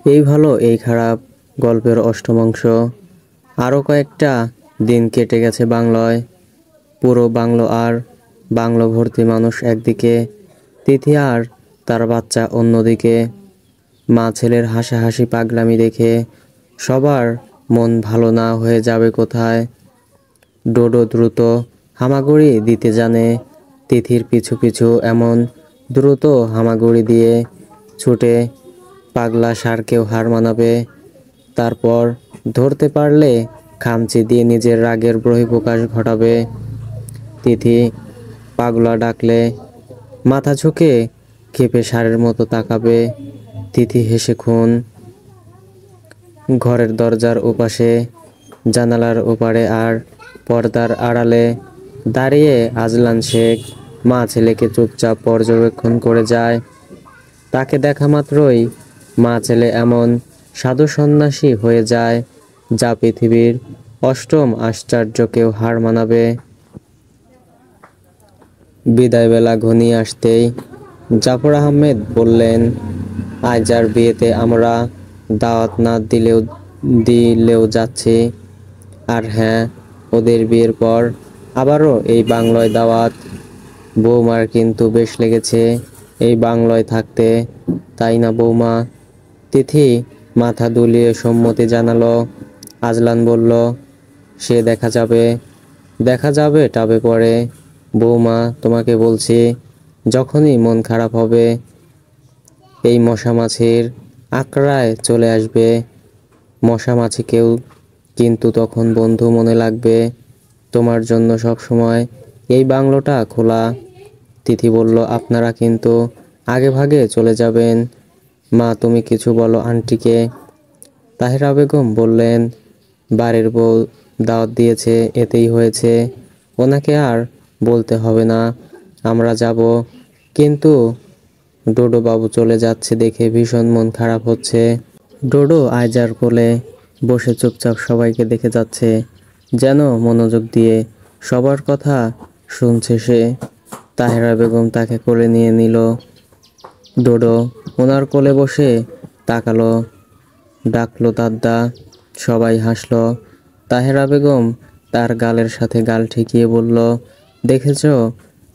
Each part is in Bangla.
এই ভালো এই খারাপ গল্পের অষ্টম অংশ। আরও কয়েকটা দিন কেটে গেছে বাংলায়। পুরো বাংলো আর বাংলো ভর্তি মানুষ একদিকে, তিথি আর তার বাচ্চা অন্যদিকে। মা ছেলের হাসাহাসি পাগলামি দেখে সবার মন ভালো না হয়ে যাবে কোথায়। ডোডো দ্রুত হামাগুড়ি দিতে জানে। তিথির পিছু পিছু এমন দ্রুত হামাগুড়ি দিয়ে ছুটে পাগলা ষাঁড়কেও হার মানাবে। তারপর ধরতে পারলে খামচি দিয়ে নিজের রাগের বহিঃপ্রকাশ ঘটাবে। তিথি পাগলা ডাকলে মাথা ঝুঁকে ক্ষেপে ষাঁড়ের মতো তাকাবে। তিথি হেসে খুন। ঘরের দরজার ওপাশে, জানালার ওপারে আর পর্দার আড়ালে দাঁড়িয়ে আজলান শেখ মা ছেলেকে চুপচাপ পর্যবেক্ষণ করে যায়। তাকে দেখা মাত্রই মা ছেলে এমন সাধু সন্ন্যাসী হয়ে যায় যা পৃথিবীর অষ্টম আশ্চর্যকেও হার মানাবে। বিদায়বেলা ঘনিয়ে আসতেই জাফর আহমেদ বললেন, আইজার বিয়েতে আমরা দাওয়াত না দিলেও যাচ্ছি। আর হ্যাঁ, ওদের বিয়ের পর আবারও এই বাংলায় দাওয়াত। বৌমার কিন্তু বেশ লেগেছে এই বাংলায় থাকতে, তাই না বৌমা? তিথি মাথা দুলিয়ে সম্মতি জানালো। আজলান বলল, সে দেখা যাবে টাবে পরে। বৌমা, তোমাকে বলছি, যখনই মন খারাপ হবে এই মশামাছির আকড়ায় চলে আসবে। মশামাছিকেও কিন্তু তখন বন্ধু মনে লাগবে। তোমার জন্য সব সময় এই বাংলোটা খোলা। তিথি বলল, আপনারা কিন্তু আগে ভাগে চলে যাবেন। মা, তুমি কিছু বলো আন্টিকে। তাহেরা বেগম বললেন, বাড়ির বউ দাওয়াত দিয়েছে, এতেই হয়েছে, ওনাকে আর বলতে হবে না, আমরা যাব। কিন্তু ডোডো বাবু চলে যাচ্ছে দেখে ভীষণ মন খারাপ হচ্ছে। ডোডো আইজার কোলে বসে চুপচাপ সবাইকে দেখে যাচ্ছে, যেন মনোযোগ দিয়ে সবার কথা শুনছে সে। তাহেরা বেগম তাকে কোলে নিয়ে নিল। ডোডো ওনার কোলে বসে তাকালো, ডাকলো দাদা। সবাই হাসলো। তাহেরা বেগম তার গালের সাথে গাল ঠেকিয়ে বলল, দেখেছ,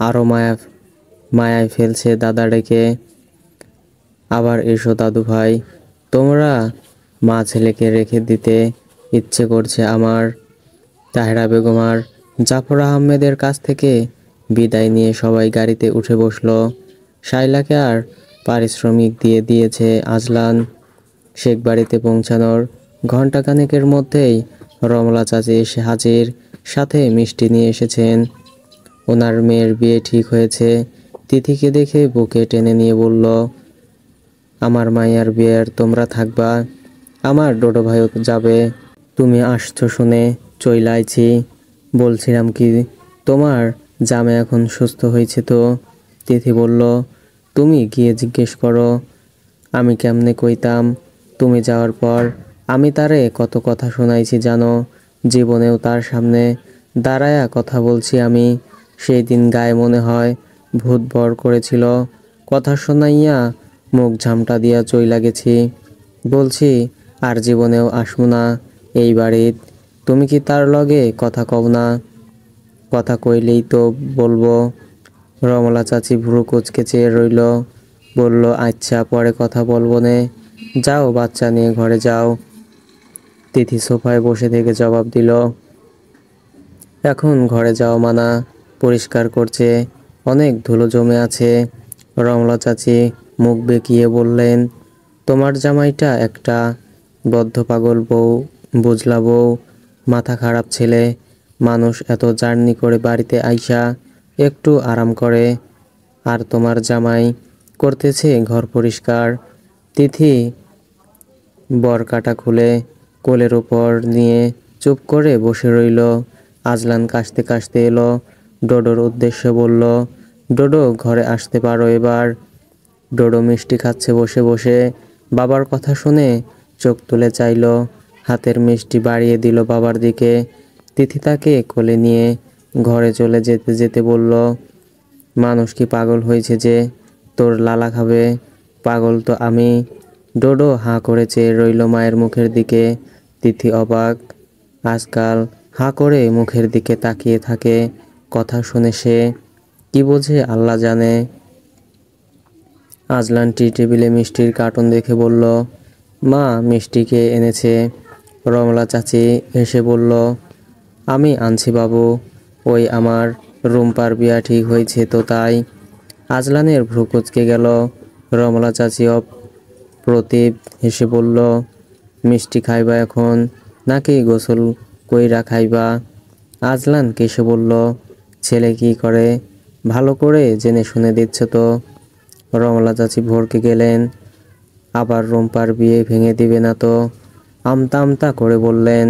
আরো মায়ায় ফেলছে দাদা ডেকে। আবার এসো দাদু ভাই, তোমরা মা ছেলেকে রেখে দিতে ইচ্ছে করছে আমার। তাহেরা বেগম আর জাফর আহমেদের কাছ থেকে বিদায় নিয়ে সবাই গাড়িতে উঠে বসলো। শাইলাকে আর পারিশ্রমিক দিয়েছে আজলান। শেখ বাড়িতে পৌঁছানোর ঘণ্টাখানেকের মধ্যেই রমলা চাচি এসে হাজির, সাথে মিষ্টি নিয়ে এসেছেন। ওনার মেয়ের বিয়ে ঠিক হয়েছে। তিথিকে দেখে বুকে টেনে নিয়ে বলল, আমার মাইয়ার বিয়ের তোমরা থাকবা, আমার ডোডো ভাইও যাবে। তুমি আসছো শুনে চইলাইছি। বলছিলাম কি, তোমার জামে এখন সুস্থ হয়েছে তো? তিথি বলল, তুমি গিয়ে জিজ্ঞেস করো, আমি কেমনে কইতাম? তুমি যাওয়ার পর আমি তারে কত কথা শোনাইছি জানো। জীবনেও তার সামনে দাঁড়ায়া কথা বলছি আমি। সেই দিন গায়ে মনে হয় ভূত ভর করেছিল। কথা শোনাইয়া মুখ ঝামটা দিয়া চইলা গেছি। বলছি আর জীবনেও আসমু না এই বাড়িত। তুমি কি তার লগে কথা কও না? কথা কইলেই তো বলবো। রমলা চাচি ভ্রু কুচকে চেয়ে রইল। বলল, আচ্ছা, পরে কথা বলবো নে, যাও বাচ্চা নিয়ে ঘরে যাও। তিথি সোফায় বসে থেকে জবাব দিল, এখন ঘরে যাওয়া মানা, পরিষ্কার করছে, অনেক ধুলো জমে আছে। রমলা চাচি মুখ বেঁকিয়ে বললেন, তোমার জামাইটা একটা বদ্ধ পাগল বউ, বুঝলা বউ, মাথা খারাপ ছেলে। মানুষ এত জার্নি করে বাড়িতে আইসা একটু আরাম করে, আর তোমার জামাই করতেছে ঘর পরিষ্কার। তিথি বরকাটা খুলে কোলের উপর নিয়ে চুপ করে বসে রইল। আজলান কাশতে কাশতে এলো, ডোডোর উদ্দেশ্যে বলল, ডোডো ঘরে আসতে পারো এবার। ডোডো মিষ্টি খাচ্ছে বসে বসে, বাবার কথা শুনে চোখ তুলে চাইল, হাতের মিষ্টি বাড়িয়ে দিল বাবার দিকে। তিথি তাকে কোলে নিয়ে ঘরে চলে যেতে যেতে বলল, মানুষ কি পাগল হয়েছে যে তোর লালা খাবে? পাগল তো আমি। ডোডো হাঁ করে চেয়ে রইল মায়ের মুখের দিকে। তিথি অবাক। আজকাল হাঁ করে মুখের দিকে তাকিয়ে থাকে। কথা শুনে সে কি বোঝে আল্লাহ জানে। আজলান টি টেবিলে মিষ্টির কার্টুন দেখে বলল, মা, মিষ্টি কে এনেছে? রমলা চাচি হেসে বলল, আমি আনছি বাবু, ওই আমার রুম্পার বিয়া ঠিক হয়েছে তো তাই। আজলানের ভ্রু কুঁচকে গেল। রমলা চাচি অপ্রতিভ হেসে বলল, মিষ্টি খাইবা এখন নাকি গোসল কইরা খাইবা? আজলান কেসে বলল, ছেলে কি করে ভালো করে জেনে শুনে দিচ্ছ তো। রমলা চাচি ভরকে গেলেন, আবার রুম্পার বিয়ে ভেঙে দিবে না তো? আমতা আমতা করে বললেন,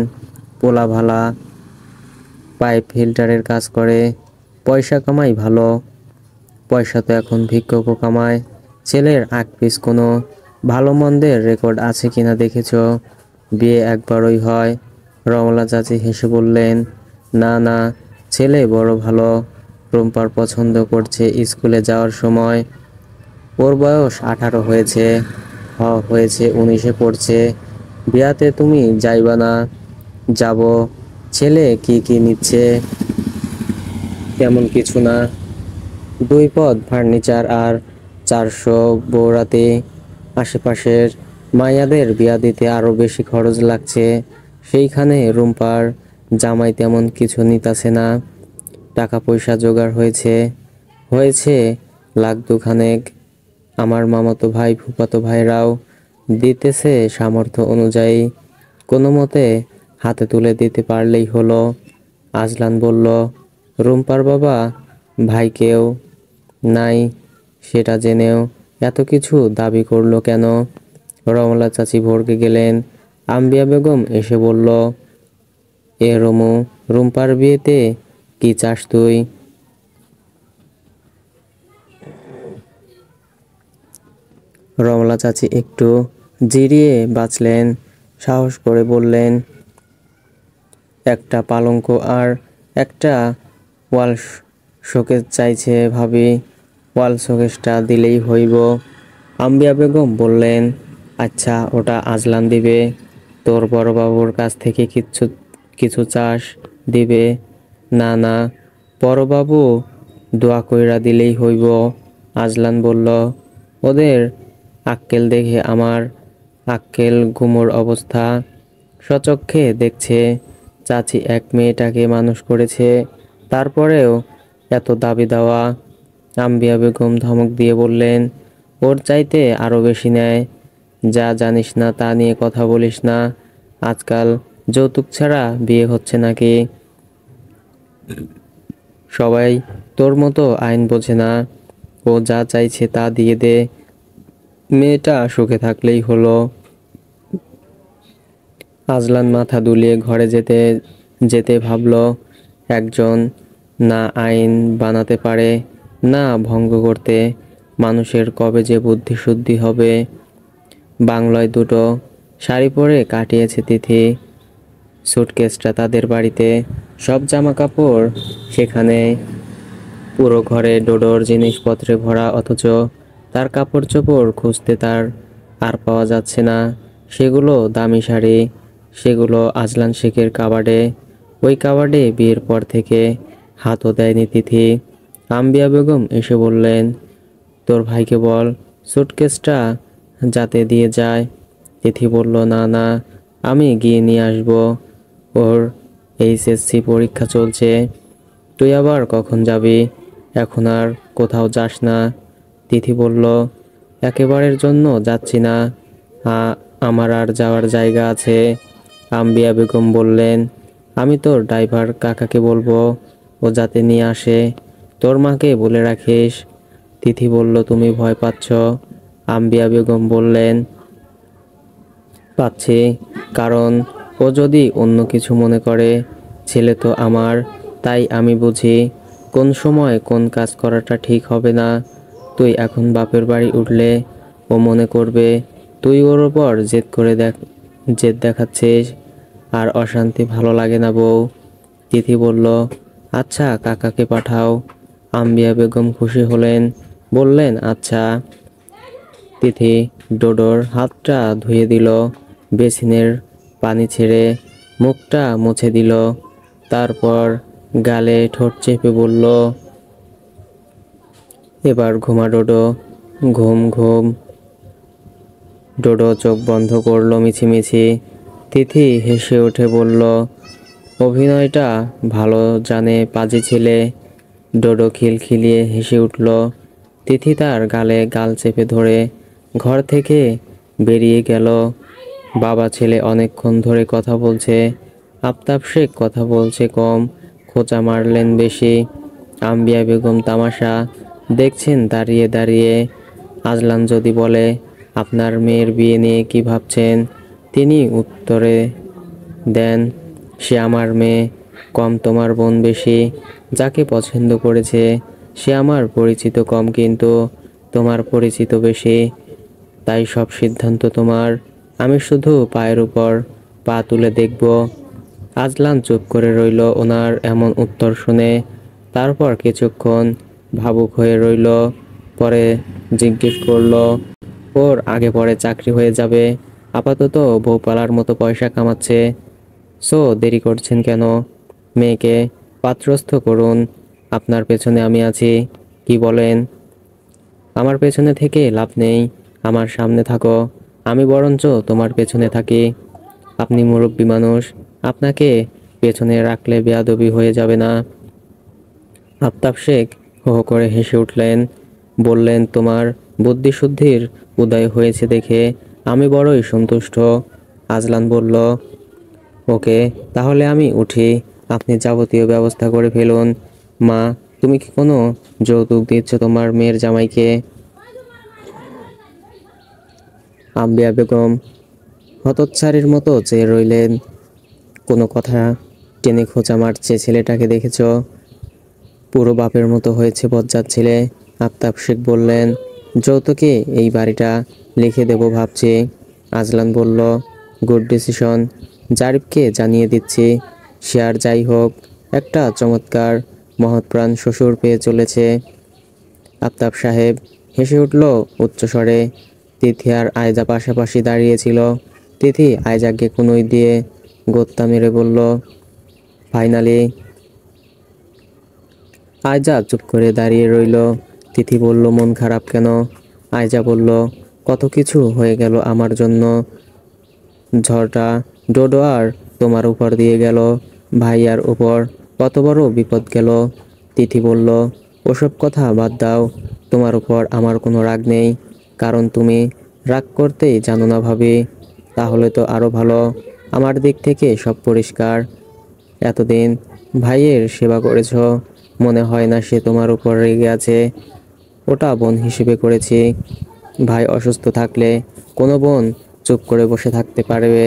পোলা ভালা, পাইপ ফিল্টারের কাজ করে, পয়সা কামাই ভালো। পয়সা তো এখন ভিক্ষুকও কামায়। ছেলের আকপিস কোনো ভালো মন্দের রেকর্ড আছে কিনা দেখেছ? বিয়ে একবারই হয়। রমলা চাচি হেসে বললেন, না না, ছেলে বড় ভালো। রুম্পার পছন্দ করছে স্কুলে যাওয়ার সময়। ওর বয়স 18 হয়েছে। হয়েছে 19-এ পড়ছে। বিয়াতে তুমি যাইবা না? যাব। ছেলে কি কি নিচ্ছে? তেমন কিছু না, 2 পদ ফার্নিচার আর 400 বউরাতি। আশেপাশের মাইয়াদের বিয়া দিতে আরো বেশি খরচ লাগছে। সেইখানে রুম্পার জামাই তেমন কিছু নিতাছে না। টাকা পয়সা জোগাড় হয়েছে হয়েছে 1,00,000 আমার মামাতো ভাই ফুফাতো ভাইরাও দিতেছে সামর্থ্য অনুযায়ী। কোনো মতে হাতে তুলে দিতে পারলেই হলো। আজলান বলল, রুম্পার বাবা ভাইকেও নাই, সেটা জেনেও এত কিছু দাবি করলো কেন? রমলা চাচি ভরকে গেলেন। আম্বিয়া বেগম এসে বলল, এ রমু, রুম্পার বিয়েতে কি চাস তুই? রমলা চাচি একটু জিরিয়ে বাঁচলেন। সাহস করে বললেন, একটা পালঙ্ক আর একটা ওয়াল শোকেস চাইছে ভাবি, ওয়াল শোকেসটা দিলেই হইব। আম্বিয়া বেগম বললেন, আচ্ছা, ওটা আজলান দিবে। তোর বড়বাবুর কাছ থেকে কিছু চাস? দিবে? না না, বড়বাবু দোয়া কইরা দিলেই হইব। আজলান বলল, ওদের আক্কেল দেখে আমার আক্কেল গুমোর অবস্থা। স্বচক্ষে দেখছে চাচি এক মেয়েটাকে মানুষ করেছে, তারপরেও এত দাবি দেওয়া। আম্বিয়া বেগম ধমক দিয়ে বললেন, ওর চাইতে আরো বেশি নেয়। যা জানিস না তা নিয়ে কথা বলিস না। আজকাল যৌতুক ছাড়া বিয়ে হচ্ছে নাকি? সবাই তোর মতো আইন বোঝে না। ও যা চাইছে তা দিয়ে দে, মেয়েটা সুখে থাকলেই হলো। আজলান মাথা দুলিয়ে ঘরে যেতে যেতে ভাবল, একজন না আইন বানাতে পারে না ভঙ্গ করতে, মানুষের কবে যে বুদ্ধি শুদ্ধি হবে। বাংলায় 2টো শাড়ি পরে কাটিয়েছে তিথি। সুটকেসটা তাদের বাড়িতে, সব জামা কাপড় সেখানে। পুরো ঘরে ডোডোর জিনিসপত্রে ভরা, অথচ তার কাপড় চোপড় খুঁজতে তার আর পাওয়া যাচ্ছে না। সেগুলো দামি শাড়ি, সেগুলো আজলান শেখের কাবাডে। ওই কাবাডে বিয়ের পর থেকে হাতও দেয়নি তিথি। আম্বিয়া বেগম এসে বললেন, তোর ভাইকে বল সুটকেসটা যাতে দিয়ে যায়। তিথি বলল, না না, আমি গিয়ে নিয়ে আসবো। ওর এইচএসসি পরীক্ষা চলছে। তুই আবার কখন যাবি? এখন আর কোথাও যাস না। তিথি বলল, একেবারের জন্য যাচ্ছি না, আমার আর যাওয়ার জায়গা আছে। আম্বিয়া বেগম বললেন, আমি তোর ড্রাইভার কাকাকে বলবো, ও যাতে নিয়ে আসে। তোর মাকে বলে রাখিস। তিথি বলল, তুমি ভয় পাচ্ছ? আম্বিয়া বেগম বললেন, পাচ্ছি, কারণ ও যদি অন্য কিছু মনে করে। ছেলে তো আমার, তাই আমি বুঝি কোন সময় কোন কাজ করাটা ঠিক হবে না। তুই এখন বাপের বাড়ি উঠলে ও মনে করবে তুই ওর ওপর জেদ দেখাচ্ছিস, আর অশান্তি ভালো লাগে না বউ। তিথি বলল, আচ্ছা, কাকাকে পাঠাও। আম্বিয়া বেগম খুশি হলেন, বললেন, আচ্ছা। তিথি ডোডোর হাতটা ধুয়ে দিল, বেসিনের পানি ছেড়ে মুখটা মুছে দিল, তারপর গালে ঠোঁট চেপে বলল, এবার ঘুমা ডোডো। ঘুম ঘুম। ডোডো চোখ বন্ধ করলো মিছিমিছি। তিথি হেসে উঠে বলল, অভিনয়টা ভালো জানে পাজি ছেলে। ডোডো খিলখিলিয়ে হেসে উঠল। তিথি তার গালে গাল চেপে ধরে ঘর থেকে বেরিয়ে গেল। বাবা ছেলে অনেকক্ষণ ধরে কথা বলছে। আফতাব শেখ কথা বলছে কম, খোঁচা মারলেন বেশি। আম্বিয়া বেগম তামাশা দেখছেন দাঁড়িয়ে দাঁড়িয়ে। আজলান যদি বলে, আপনার মেয়ের বিয়ে নিয়ে কি ভাবছেন, তিনি উত্তরে দেন, সে আমার মেয়ে, কম তোমার বোন বেশি। যাকে পছন্দ করেছে সে আমার পরিচিত কম, কিন্তু তোমার পরিচিত বেশি। তাই সব সিদ্ধান্ত তোমার। আমি শুধু পায়ের উপর পা তুলে দেখব। আজলান চুপ করে রইল ওনার এমন উত্তর শুনে। তারপর কিছুক্ষণ ভাবুক হয়ে রইল। পরে জিজ্ঞেস করলো, ওর আগে পরে চাকরি হয়ে যাবে, আপাতত বউপালার মতো পয়সা কামাচ্ছে। সো দেরি করছেন কেন? মেয়েকে পাত্রস্থ করুন। আপনার পেছনে আমি আছি, কি বলেন? আমার পেছনে থেকে লাভ নেই, আমার সামনে থাকো। আমি বরঞ্চ তোমার পেছনে থাকি। আপনি মুরব্বী মানুষ, আপনাকে পেছনে রাখলে বেয়াদবি হয়ে যাবে না? আফতাব শেখ হো হো করে হেসে উঠলেন, বললেন, তোমার বুদ্ধিশুদ্ধির উদয় হয়েছে দেখে আমি বড়ই সন্তুষ্ট। আজলান বলল, ওকে, তাহলে আমি উঠি, আপনি যাবতীয় ব্যবস্থা করে ফেলুন। মা, তুমি কি কোনো যৌতুক দিচ্ছ তোমার মেয়ের জামাইকে? আম্বিয়া বেগম হতচ্ছাড়ির মতো চেয়ে রইলেন। কোনো কথা টেনে খোঁচা মারছে ছেলেটাকে দেখেছ? পুরো বাপের মতো হয়েছে বজ্জাত ছেলে। আফতাব শেখ বললেন, যৌতুকে এই বাড়িটা লিখে দেব ভাবছি। আজলান বলল, গুড ডিসিশন, জারিফকে জানিয়ে দিচ্ছি। সে আর যাই হোক, একটা চমৎকার মহৎপ্রাণ শ্বশুর পেয়ে চলেছে। আফতাব সাহেব হেসে উঠল উচ্চস্বরে। তিথি আর আয়জা পাশাপাশি দাঁড়িয়েছিল। তিথি আয়জাকে কুনুই দিয়ে গোত্তা মেরে বলল, ফাইনালি। আয়জা চুপ করে দাঁড়িয়ে রইল। তিথি বলল, মন খারাপ কেন? আয়জা বলল, কত কিছু হয়ে গেল আমার জন্য। ঝড়টা ডোডো আর তোমার উপর দিয়ে গেল, ভাইয়ার উপর কত বড় বিপদ গেল। তিথি বলল, ওসব কথা বাদ দাও, তোমার উপর আমার কোনো রাগ নেই, কারণ তুমি রাগ করতেই জানো না ভাবি। তাহলে তো আরো ভালো, আমার দিক থেকে সব পরিষ্কার। এতদিন ভাইয়ের সেবা করেছ, মনে হয় না সে তোমার উপর রেগে আছে। ওটা বোন হিসেবে করেছি। ভাই অসুস্থ থাকলে কোনো বোন চুপ করে বসে থাকতে পারবে,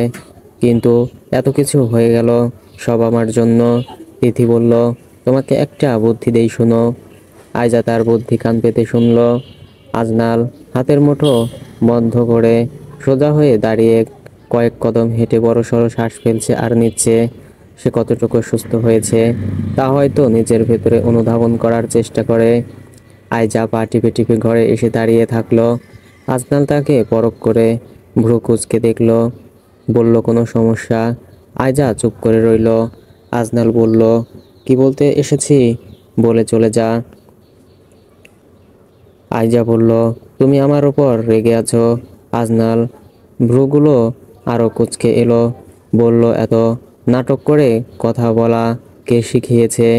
কিন্তু এত কিছু হয়ে গেল সব আমার জন্য। তিথি বলল, তোমাকে একটা বুদ্ধি দেই শোনো। আয়জা তার বুদ্ধি কান পেতে শুনল। আজনাল হাতের মুঠো বন্ধ করে সোজা হয়ে দাঁড়িয়ে কয়েক কদম হেঁটে বড়সড় শ্বাস ফেলছে আর নিচ্ছে। সে কতটুকু সুস্থ হয়েছে তা হয়তো নিজের ভেতরে অনুধাবন করার চেষ্টা করে। আয়জা পা টিপে টিপে ঘরে এসে দাঁড়িয়ে থাকলো। আজনাল তাকে পরখ করে ভ্রু কুঁচকে দেখলো, বলল, কোনো সমস্যা? আয়জা চুপ করে রইল। আজনাল বলল, কি বলতে এসেছি বলে চলে যা। আয়জা বলল, তুমি আমার ওপর রেগে আছো? আজনাল ভ্রুগুলো আরো কুঁচকে এলো, বলল, এত নাটক করে কথা বলা কে শিখিয়েছে?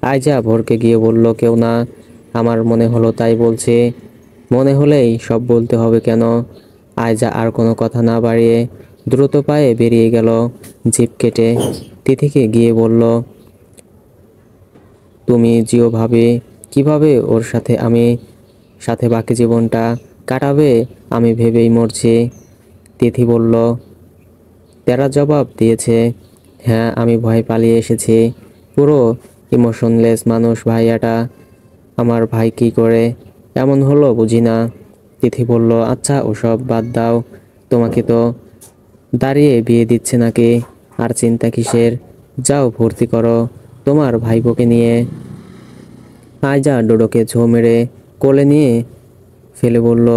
আয়জা ভরকে গিয়ে বলল, কেউ না, আমার মনে হলো তাই বলছি। মনে হলেই সব বলতে হবে কেন? আয়জা আর কোনো কথা না বাড়িয়ে দ্রুত পায়ে বেরিয়ে গেল, জিভ কেটে। তিথিকে গিয়ে বলল, তুমি জিও ভাবে, কিভাবে ওর সাথে আমি সাথে বাকি জীবনটা কাটাবে আমি ভেবেই মরছি। তিথি বলল, তেরা জবাব দিয়েছে। হ্যাঁ, আমি ভয় পালিয়ে এসেছি। পুরো ইমোশনলেস মানুষ ভাইয়াটা। আমার ভাই কি করে এমন হলো বুঝি না। তিথি বলল, আচ্ছা ওসব বাদ দাও, তোমাকে তো দাঁড়িয়ে বিয়ে দিচ্ছে নাকি? আর চিন্তা কিসের? যাও ভর্তি করো তোমার ভাইপোকে নিয়ে। আয়জা ডোডোকে ছো মেরে কোলে নিয়ে ফেলে বলল,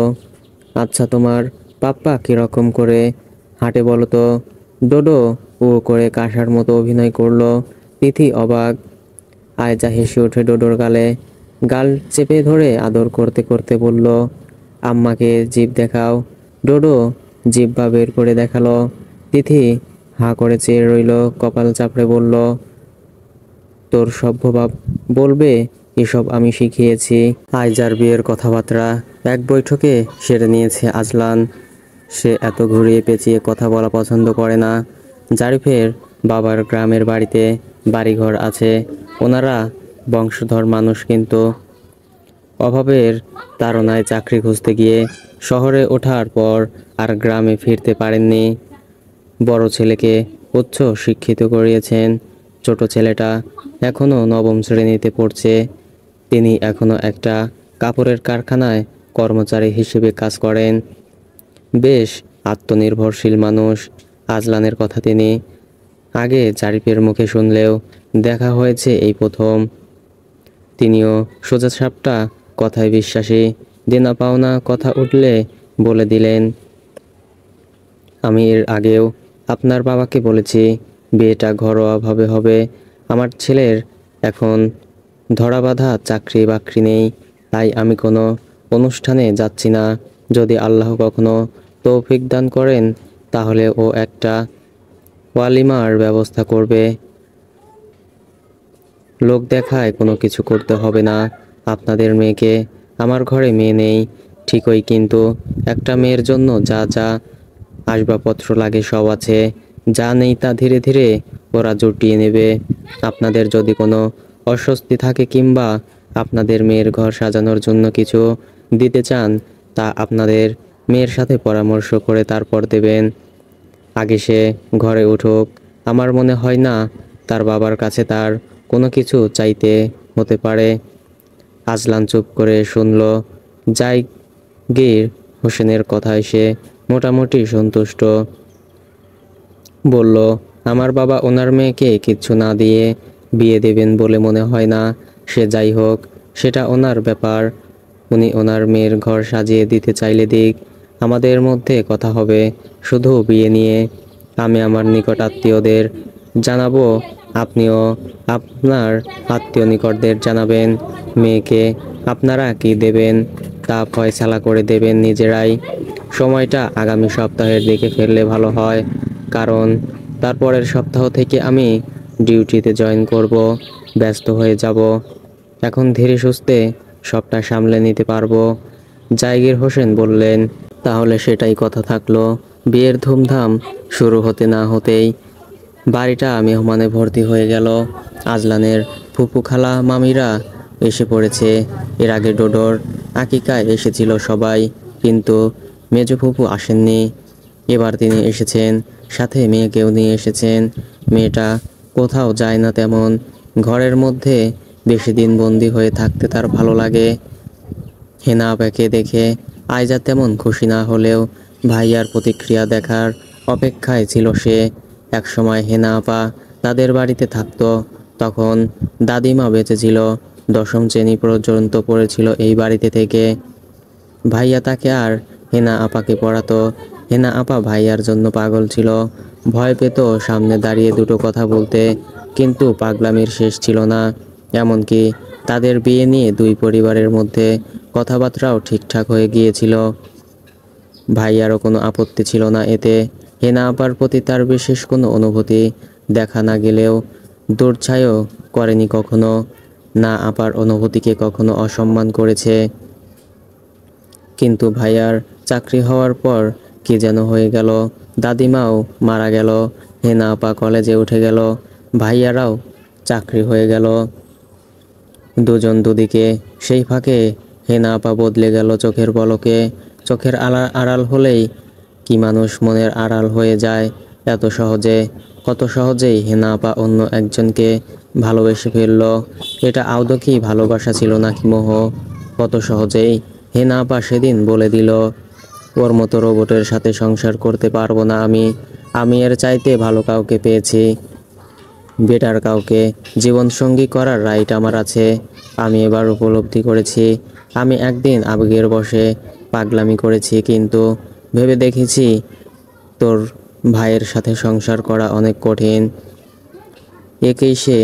আচ্ছা, তোমার পাপ্পা কিরকম করে হাঁটে বলো তো? ডোডো ও করে কাঁসার মতো অভিনয় করলো। তিথি অবাক। আয়জা হেসে ওঠে ডোডোর গালে, গাল চেপে ধরে আদর করতে করতে বলল, আম্মাকে জিভ দেখাও। ডোডো জিহ্বা বের করে দেখালো। তিথি হাঁ করে চেয়ে রইল, কপাল চাপড়ে বলল, তোর সভ্যভাব বলবে এসব আমি শিখিয়েছি। আইজার বিয়ের কথাবার্তা এক বৈঠকে সেরে নিয়েছে আজলান। সে এত ঘুরিয়ে পেঁচিয়ে কথা বলা পছন্দ করে না। জারিফের বাবার গ্রামের বাড়িতে বাড়িঘর আছে। ওনারা বংশধর মানুষ, কিন্তু অভাবের তাড়নায় চাকরি খুঁজতে গিয়ে শহরে ওঠার পর আর গ্রামে ফিরতে পারেননি। বড় ছেলেকে উচ্চ শিক্ষিত করিয়েছেন। ছোট ছেলেটা এখনও নবম শ্রেণীতে পড়ছে। তিনি এখনও একটা কাপড়ের কারখানায় কর্মচারী হিসেবে কাজ করেন। বেশ আত্মনির্ভরশীল মানুষ। আজলানের কথা তিনি আগে জারিফের মুখে শুনলেও দেখা হয়েছে এই প্রথম। তিনিও সোজাসাপটা কথায় বিশ্বাসী। দেনা পাওনা কথা উঠলে বলে দিলেন, আমি এর আগেও আপনার বাবাকে বলেছি বিয়েটা ঘরোয়াভাবে হবে। আমার ছেলের এখন ধরাবাঁধা চাকরি বাকরি নেই, তাই আমি কোনো অনুষ্ঠানে যাচ্ছি না। যদি আল্লাহ কখনো তৌফিক দান করেন তাহলে ও একটা ওয়ালিমার ব্যবস্থা করবে। লোক দেখায় কোনো কিছু করতে হবে না। আপনাদের মেয়েকে, আমার ঘরে মেয়ে নেই ঠিকই, কিন্তু একটা মেয়ের জন্য যা যা আসবাবপত্র লাগে সব আছে। যা নেই তা ধীরে ধীরে ওরা জুটিয়ে নেবে। আপনাদের যদি কোনো অস্বস্তি থাকে কিংবা আপনাদের মেয়ের ঘর সাজানোর জন্য কিছু দিতে চান, তা আপনাদের মেয়ের সাথে পরামর্শ করে তারপর দেবেন। আগে সে ঘরে উঠুক। আমার মনে হয় না তার বাবার কাছে তার কোনো কিছু চাইতে হতে পারে। আজলান চুপ করে শুনল। জাহাঙ্গীর হোসেনের কথায় সে মোটামুটি সন্তুষ্ট। বলল, আমার বাবা ওনার মেয়েকে কিচ্ছু না দিয়ে বিয়ে দেবেন বলে মনে হয় না। সে যাই হোক, সেটা ওনার ব্যাপার। উনি ওনার মেয়ের ঘর সাজিয়ে দিতে চাইলে দিক, আমাদের মধ্যে কথা হবে শুধু বিয়ে নিয়ে। আমি আমার নিকট আত্মীয়দের জানাবো, আপনিও আপনার আত্মীয় নিকটদের জানাবেন। মেয়েকে আপনারা কি দেবেন তা ফয়সালা করে দেবেন নিজেরাই। সময়টা আগামী সপ্তাহের দিকে ফেললে ভালো হয়, কারণ তারপরের সপ্তাহ থেকে আমি ডিউটিতে জয়েন করব। ব্যস্ত হয়ে যাব। এখন ধীরে সুস্থে সবটা সামলে নিতে পারবো। জাহাঙ্গীর হোসেন বললেন, তাহলে সেটাই কথা থাকলো। বিয়ের ধুমধাম শুরু হতে না হতেই বাড়িটা মেহমানে ভর্তি হয়ে গেল। আজলানের ফুপু খালা মামিরা এসে পড়েছে। এর আগে ডোডোর আকিকায় এসেছিল সবাই, কিন্তু মেজো ফুপু আসেননি। এবার তিনি এসেছেন, সাথে মেয়েকেও নিয়ে এসেছেন। মেয়েটা কোথাও যায় না তেমন। ঘরের মধ্যে বেশি দিন বন্দি হয়ে থাকতে তার ভালো লাগে। হেনা আপাকে দেখে আয়জা তেমন খুশি না হলেও ভাইয়ার প্রতিক্রিয়া দেখার অপেক্ষায় ছিল সে। একসময় হেনা আপা তাদের বাড়িতে থাকতো। তখন দাদিমা বেঁচে ছিল। দশম শ্রেণী পর্যন্ত পড়েছিল এই বাড়িতে থেকে। ভাইয়া তাকে আর হেনা আপাকে পড়াতো। হেনা আপা ভাইয়ার জন্য পাগল ছিল। ভয় পেত সামনে দাঁড়িয়ে দুটো কথা বলতে, কিন্তু পাগলামির শেষ ছিল না। এমনকি তাদের বিয়ে নিয়ে দুই পরিবারের মধ্যে কথাবার্তাও ঠিকঠাক হয়ে গিয়েছিল। ভাইয়ারও কোনো আপত্তি ছিল না এতে। হেনা আপার প্রতি তার বিশেষ কোনো অনুভূতি দেখা না গেলেও দুর্ছায়ও করেনি কখনো। না আপার অনুভূতিকে কখনো অসম্মান করেছে। কিন্তু ভাইয়ার চাকরি হওয়ার পর কি যেন হয়ে গেল। দাদিমাও মারা গেল। হেনা আপা কলেজে উঠে গেল। ভাইয়ারাও চাকরি হয়ে গেল। দুজন দুদিকে। সেই ফাঁকে হেনা আপা বদলে গেল চোখের পলকে। চোখের আড়াল হলেই কি মানুষ মনের আড়াল হয়ে যায় এত সহজে? কত সহজেই হেনা আপা অন্য একজনকে ভালোবেসে ফেলল। এটা আদৌ কি ভালোবাসা ছিল নাকি মোহ? কত সহজেই হেনা আপা সেদিন বলে দিল, ওর মতো রোবটের সাথে সংসার করতে পারবো না আমি। আমি এর চাইতে ভালো কাউকে পেয়েছি, বেটার কাউকে জীবনসঙ্গী করার রাইট আমার আছে। আমি এবার উপলব্ধি করেছি, আমি একদিন আবেগের বশে পাগলামি করেছি, কিন্তু ভেবে দেখেছি তোর ভাইয়ের সাথে সংসার করা অনেক কঠিন। একেই সে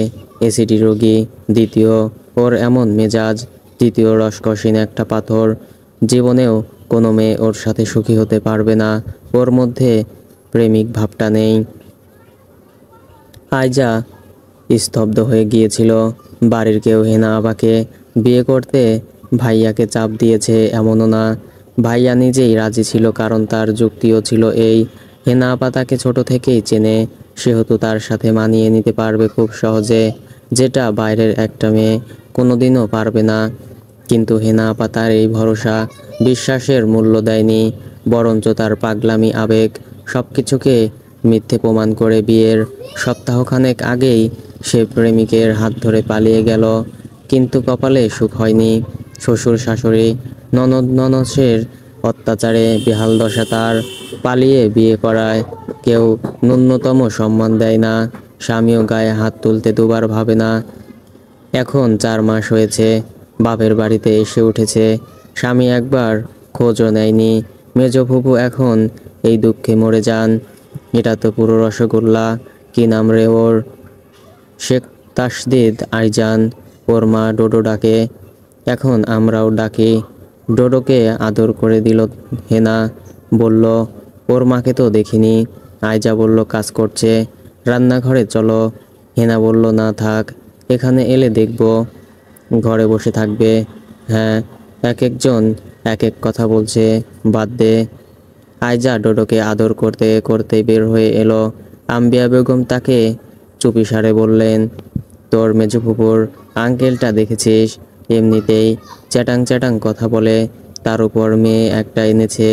এসিডি রোগী, দ্বিতীয় ওর এমন মেজাজ, তৃতীয় রসকসীন একটা পাথর। জীবনেও কোনো মেয়ে ওর সাথে সুখী হতে পারবে না। ওর মধ্যে প্রেমিক ভাবটা নেই। আইজা স্তব্ধ হয়ে গিয়েছিল। বাড়ির কেউ হেনা আপাকে বিয়ে করতে ভাইয়াকে চাপ দিয়েছে এমনও না, ভাইয়া নিজেই রাজি ছিল, কারণ তার যুক্তিও ছিল এই, হেনা আপা তাকে ছোট থেকেই চেনে, সেহেতু তার সাথে মানিয়ে নিতে পারবে খুব সহজে, যেটা বাইরের একটা মেয়ে কোনোদিনও পারবে না। কিন্তু হেনা আপা তার এই ভরসা বিশ্বাসের মূল্য দেয়নি, বরঞ্চ তার পাগলামি আবেগ সব কিছুকে মিথ্যে প্রমাণ করে বিয়ের সপ্তাহখানেক আগেই সে প্রেমিকের হাত ধরে পালিয়ে গেল। কিন্তু কপালে সুখ হয়নি। শ্বশুর শাশুড়ি ননদ ননসের অত্যাচারে বেহাল দশা তার। পালিয়ে বিয়ে করায় কেউ ন্যূনতম সম্মান দেয় না, স্বামীও গায়ে হাত তুলতে দুবার ভাবে না। এখন 4 মাস হয়েছে বাপের বাড়িতে এসে উঠেছে, স্বামী একবার খোঁজও নেয়নি। মেজ ফুপু এখন এই দুঃখে মরে যান। এটা তো পুরো রসগোল্লা। কি নাম রে ওর? শেখ তাসদিদ আইজান। ওর মা ডোডো ডাকে, এখন আমরাও ডাকি। ডোডোকে আদর করে দিল হেনা, বলল ওর মাকে তো দেখিনি। আইজা বলল কাজ করছে, রান্নাঘরে চলো। হেনা বলল না থাক, এখানে এলে দেখব। ঘরে বসে থাকবে? হ্যাঁ, এক একজন এক এক কথা বলছে, বাদ দে। আইজা ডোডোকে আদর করতে করতে বের হয়ে এলো। আম্বিয়া বেগম তাকে চুপিসারে বললেন, তোর মেজো ফুপুর আঙ্কেলটা দেখেছিস? এমনিতেই চ্যাটাং চ্যাটাং কথা বলে, তার উপর মেয়ে একটা এনেছে,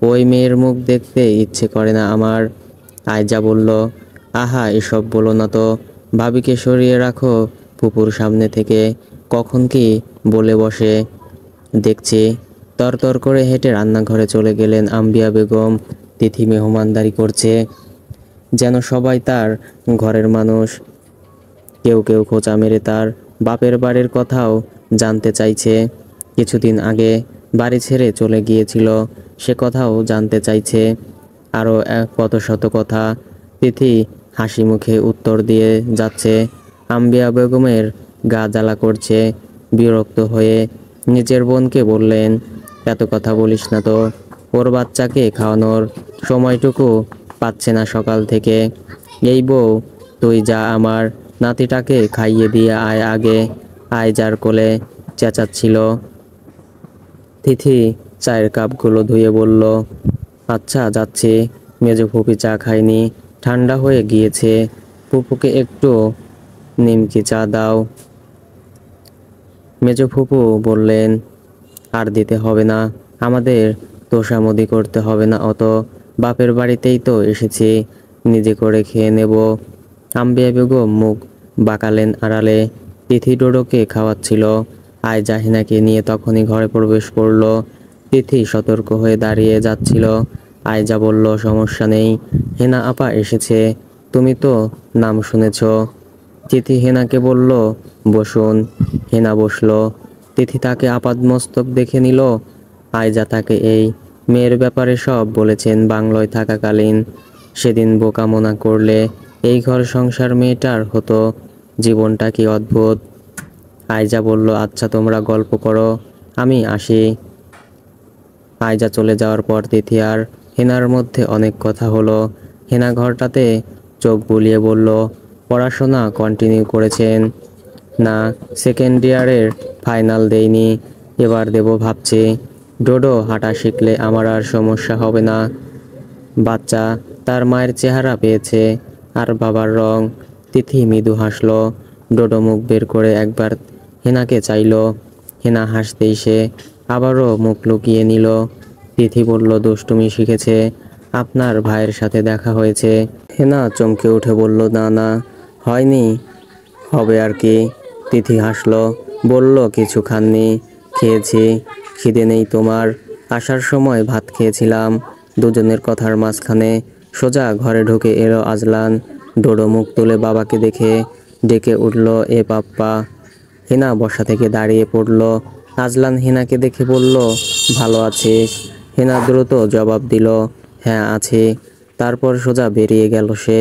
ওই মেয়ের মুখ দেখতে ইচ্ছে করে না আমার। আইজা বলল, আহা এসব বলো না তো, ভাবিকে সরিয়ে রাখো ফুপুর সামনে থেকে, কখন কি বলে বসে। দেখছি। তরতর করে হেঁটে রান্নাঘরে চলে গেলেন আম্বিয়া বেগম। তিথি মেহমানদারি করছে, যেন সবাই তার ঘরের মানুষ। কেউ কেউ খোঁচা মেরে তার বাপের বাড়ির কথাও জানতে চাইছে। কিছুদিন আগে বাড়ি ছেড়ে চলে গিয়েছিল, সে কথাও জানতে চাইছে। আরও কত শত কথা। তিথি হাসি মুখে উত্তর দিয়ে যাচ্ছে। আম্বিয়া বেগমের গা জ্বালা করছে। বিরক্ত হয়ে নিজের বোনকে বললেন, এত কথা বলিস না তো, ওর বাচ্চাকে খাওয়ানোর সময়টুকু পাচ্ছে না সকাল থেকে। এই বউ, তুই যা আমার নাতিটাকে খাইয়ে দিয়ে আয় আগে। আইজার কোলে চেঁচাচ্ছিল। তিথি চায়ের কাপগুলো ধুয়ে বলল, আচ্ছা যাচ্ছি। মেজো ফুপি চা খায়নি, ঠান্ডা হয়ে গিয়েছে, ফুপুকে একটু নিমকি চা দাও। মেজো ফুপু বললেন, আর দিতে হবে না, আমাদের তোষামোদি করতে হবে না অত, বাপের বাড়িতেই তো এসেছি, নিজে করে খেয়ে নেব। আম্বিয়া বেগম মুখ বাঁকালেন আড়ালে। তিথি ডোডোকে খাওয়াচ্ছিল। আইজা হেনাকে নিয়ে তখনই ঘরে প্রবেশ করল। তিথি সতর্ক হয়ে দাঁড়িয়ে যাচ্ছিল। আইজা বলল, সমস্যা নেই, হেনা আপা এসেছে, তুমি তো নাম শুনেছ। তিথি হেনাকে বলল, বসুন। হেনা বসলো। তিথি তাকে আপাদমস্তক দেখে নিল। আইজা তাকে এই মেয়ের ব্যাপারে সব বলেছেন বাংলায় থাকাকালীন। সেদিন বোকা মনা করলে এই ঘর সংসার মেয়েটার হতো। জীবনটা কি অদ্ভুত। আইজা বলল, আচ্ছা তোমরা গল্প করো, আমি আসি। আইজা চলে যাওয়ার পর তিথি আর হেনার মধ্যে অনেক কথা হলো। হেনা ঘরটাতে চোখ বুলিয়ে বলল, পড়াশোনা কন্টিনিউ করেছেন? না, সেকেন্ড ইয়ারের ফাইনাল দেইনি, এবার দেব ভাবছি। ডোডো হাঁটা শিখলে আমার আর সমস্যা হবে না। বাচ্চা তার মায়ের চেহারা পেয়েছে আর বাবার রং। তিথি মৃদু হাসল। ডোডো মুখ বের করে একবার হেনাকে চাইল। হেনা হাসতেই সে আবারও মুখ লুকিয়ে নিল। তিথি বলল, দুষ্টুমি শিখেছে, আপনার ভাইয়ের সাথে দেখা হয়েছে? হেনা চমকে উঠে বলল, না না, হয়নি, হবে আর কি। তিথি হাসল, বলল, কিছু খাননি? খেয়েছি। খিদে নেই তোমার? আসার সময় ভাত খেয়েছিলাম। দুজনের কথার মাঝখানে সোজা ঘরে ঢুকে এলো আজলান। ডোডো মুখ তুলে বাবাকে দেখে ডেকে উঠল, এ পাপ্পা। হেনা বসা থেকে দাঁড়িয়ে পড়ল। আজলান হেনাকে দেখে বলল, ভালো আছিস? হেনা দ্রুত জবাব দিল, হ্যাঁ আছি। তারপর সোজা বেরিয়ে গেল সে।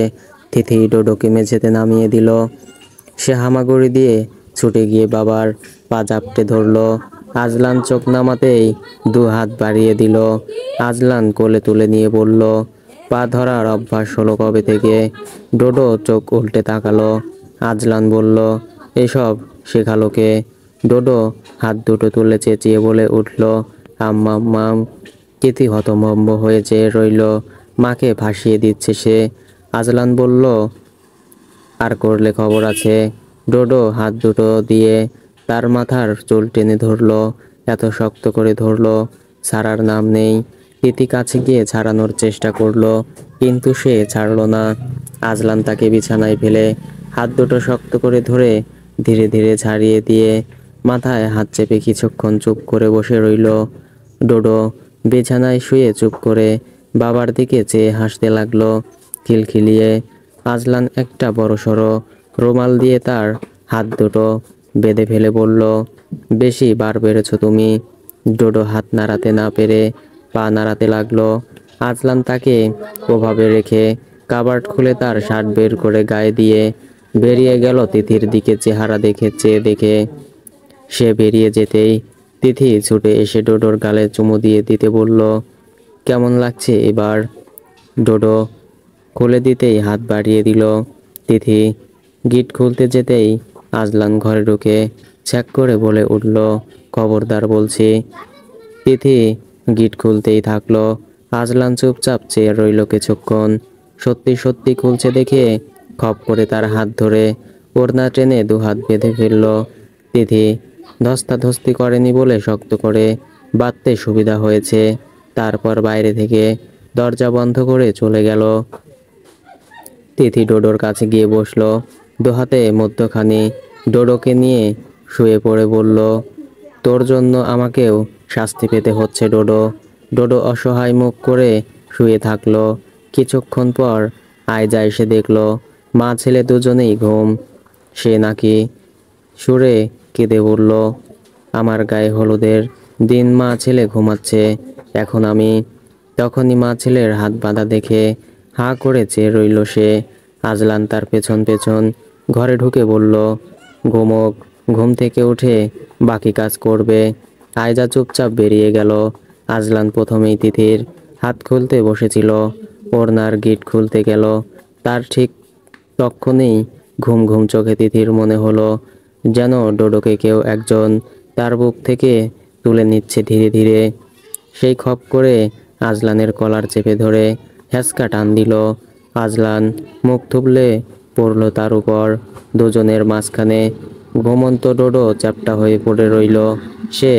তিথি ডোডোকে মেঝেতে নামিয়ে দিল। সে হামাগুড়ি দিয়ে ছুটে গিয়ে বাবার পা জাপটে ধরল। আজলান চোখ নামাতেই 2 হাত বাড়িয়ে দিল। আজলান কোলে তুলে নিয়ে বলল, পা ধরার অভ্যাস হলো কবে থেকে? ডোডো চোখ উল্টে তাকালো। আজলান বলল, এসব শেখালো কে? ডোডো হাত দুটো তুলে চেঁচিয়ে বলে উঠল, আম্মা মাম। তিথি হতভম্ব হয়ে চেয়ে রইল। মাকে ভাসিয়ে দিচ্ছে সে। আজলান বলল, আর করলে খবর আছে। ডোডো হাত দুটো দিয়ে তার মাথার চুল টেনে ধরলো। এত শক্ত করে ধরলো, ছাড়ার নাম নেই। তিথি কাছে গিয়ে ছাড়ানোর চেষ্টা করলো, কিন্তু সে ছাড়লো না। আজলান তাকে বিছানায় ফেলে হাত দুটো শক্ত করে ধরে ধীরে ধীরে ছাড়িয়ে দিয়ে মাথায় হাত চেপে কিছুক্ষণ চুপ করে বসে রইল। ডোডো বিছানায় শুয়ে চুপ করে বাবার দিকে চেয়ে হাসতে লাগলো খিলখিলিয়ে। আজলান একটা বড়সড় রুমাল দিয়ে তার হাত দুটো বেঁধে ফেলে বলল, বেশি বার বেড়েছ তুমি। ডোডো হাত নাড়াতে না পেরে পা নাড়াতে লাগলো। আজলান তাকে ওভাবে রেখে কাবার্ড খুলে তার শার্ট বের করে গায়ে দিয়ে বেরিয়ে গেল তিথির দিকে চেহারা দেখে। সে বেরিয়ে যেতেই তিথি ছুটে এসে ডোডোর গালে চুমু দিয়ে দিতে বলল, কেমন লাগছে এবার? ডোডো খুলে দিতেই হাত বাড়িয়ে দিল। তিথি গিট খুলতে যেতেই আজলান ঘরে ঢুকে ছ্যাক করে বলে উঠল, খবরদার বলছি। তিথি গিট খুলতেই থাকলো। আজলান চুপচাপ চেয়ে রইল কিছুক্ষণ। সত্যি সত্যি খুলছে দেখে খপ করে তার হাত ধরে ওড়না টেনে 2 হাত বেঁধে ফেলল। তিথি ধস্তাধস্তি করেনি বলে শক্ত করে বাঁধতে সুবিধা হয়েছে। তারপর বাইরে থেকে দরজা বন্ধ করে চলে গেল। তিথি ডোডোর কাছে গিয়ে বসলো। 2 হাতে মধ্যখানি ডোডোকে নিয়ে শুয়ে পড়ে বলল, তোর জন্য আমাকেও শাস্তি পেতে হচ্ছে ডোডো। ডোডো অসহায় মুখ করে শুয়ে থাকলো। কিছুক্ষণ পর আয়জা এসে দেখলো মা ছেলে দুজনেই ঘুম। সে নাকি সুরে কেঁদে বলল, আমার গায়ে হলুদের দিন মা ছেলে ঘুমাচ্ছে, এখন আমি। তখনই মা ছেলের হাত বাঁধা দেখে হাঁ করে চেয়ে রইল সে। আজলান তার পেছন পেছন ঘরে ঢুকে বলল, ঘুমোক, ঘুম থেকে উঠে বাকি কাজ করবে। আয়জা চুপচাপ বেরিয়ে গেল। আজলান প্রথমেই তিথির হাত খুলতে বসেছিল, ওড়নার গিট খুলতে গেল। তার ঠিক তক্ষুনি ঘুম ঘুম চোখে তিথির মনে হলো যেন ডোডোকে কেউ একজন তার বুক থেকে তুলে নিচ্ছে ধীরে ধীরে। সেই খপ করে আজলানের কলার চেপে ধরে হ্যাঁচকা টান দিল। আজলান মুখ থুবলে পড়ল তার উপর। দুজনের মাঝখানে ঘুমন্ত ডোডো চ্যাপ্টা হয়ে পড়ে রইল। সে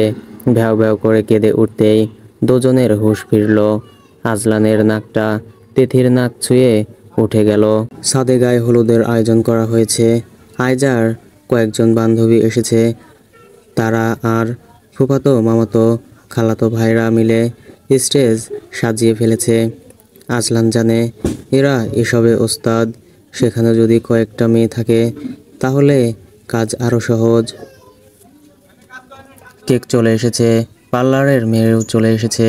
ভ্যাও ভ্যাও করে কেঁদে উঠতেই দুজনের হুঁশ ফিরল। আজলানের নাকটা তিথির নাক ছুঁয়ে উঠে গেল। ছাদে গায়ে হলুদের আয়োজন করা হয়েছে। আয়জার কয়েকজন বান্ধবী এসেছে। তারা আর ফুফাতো মামাতো খালাতো ভাইরা মিলে স্টেজ সাজিয়ে ফেলেছে। আজলান জানে এরা এসবে ওস্তাদ। সেখানে যদি কয়েকটা মেয়ে থাকে তাহলে কাজ আরো সহজ। কেক চলে এসেছে, পার্লারের মেয়েও চলে এসেছে।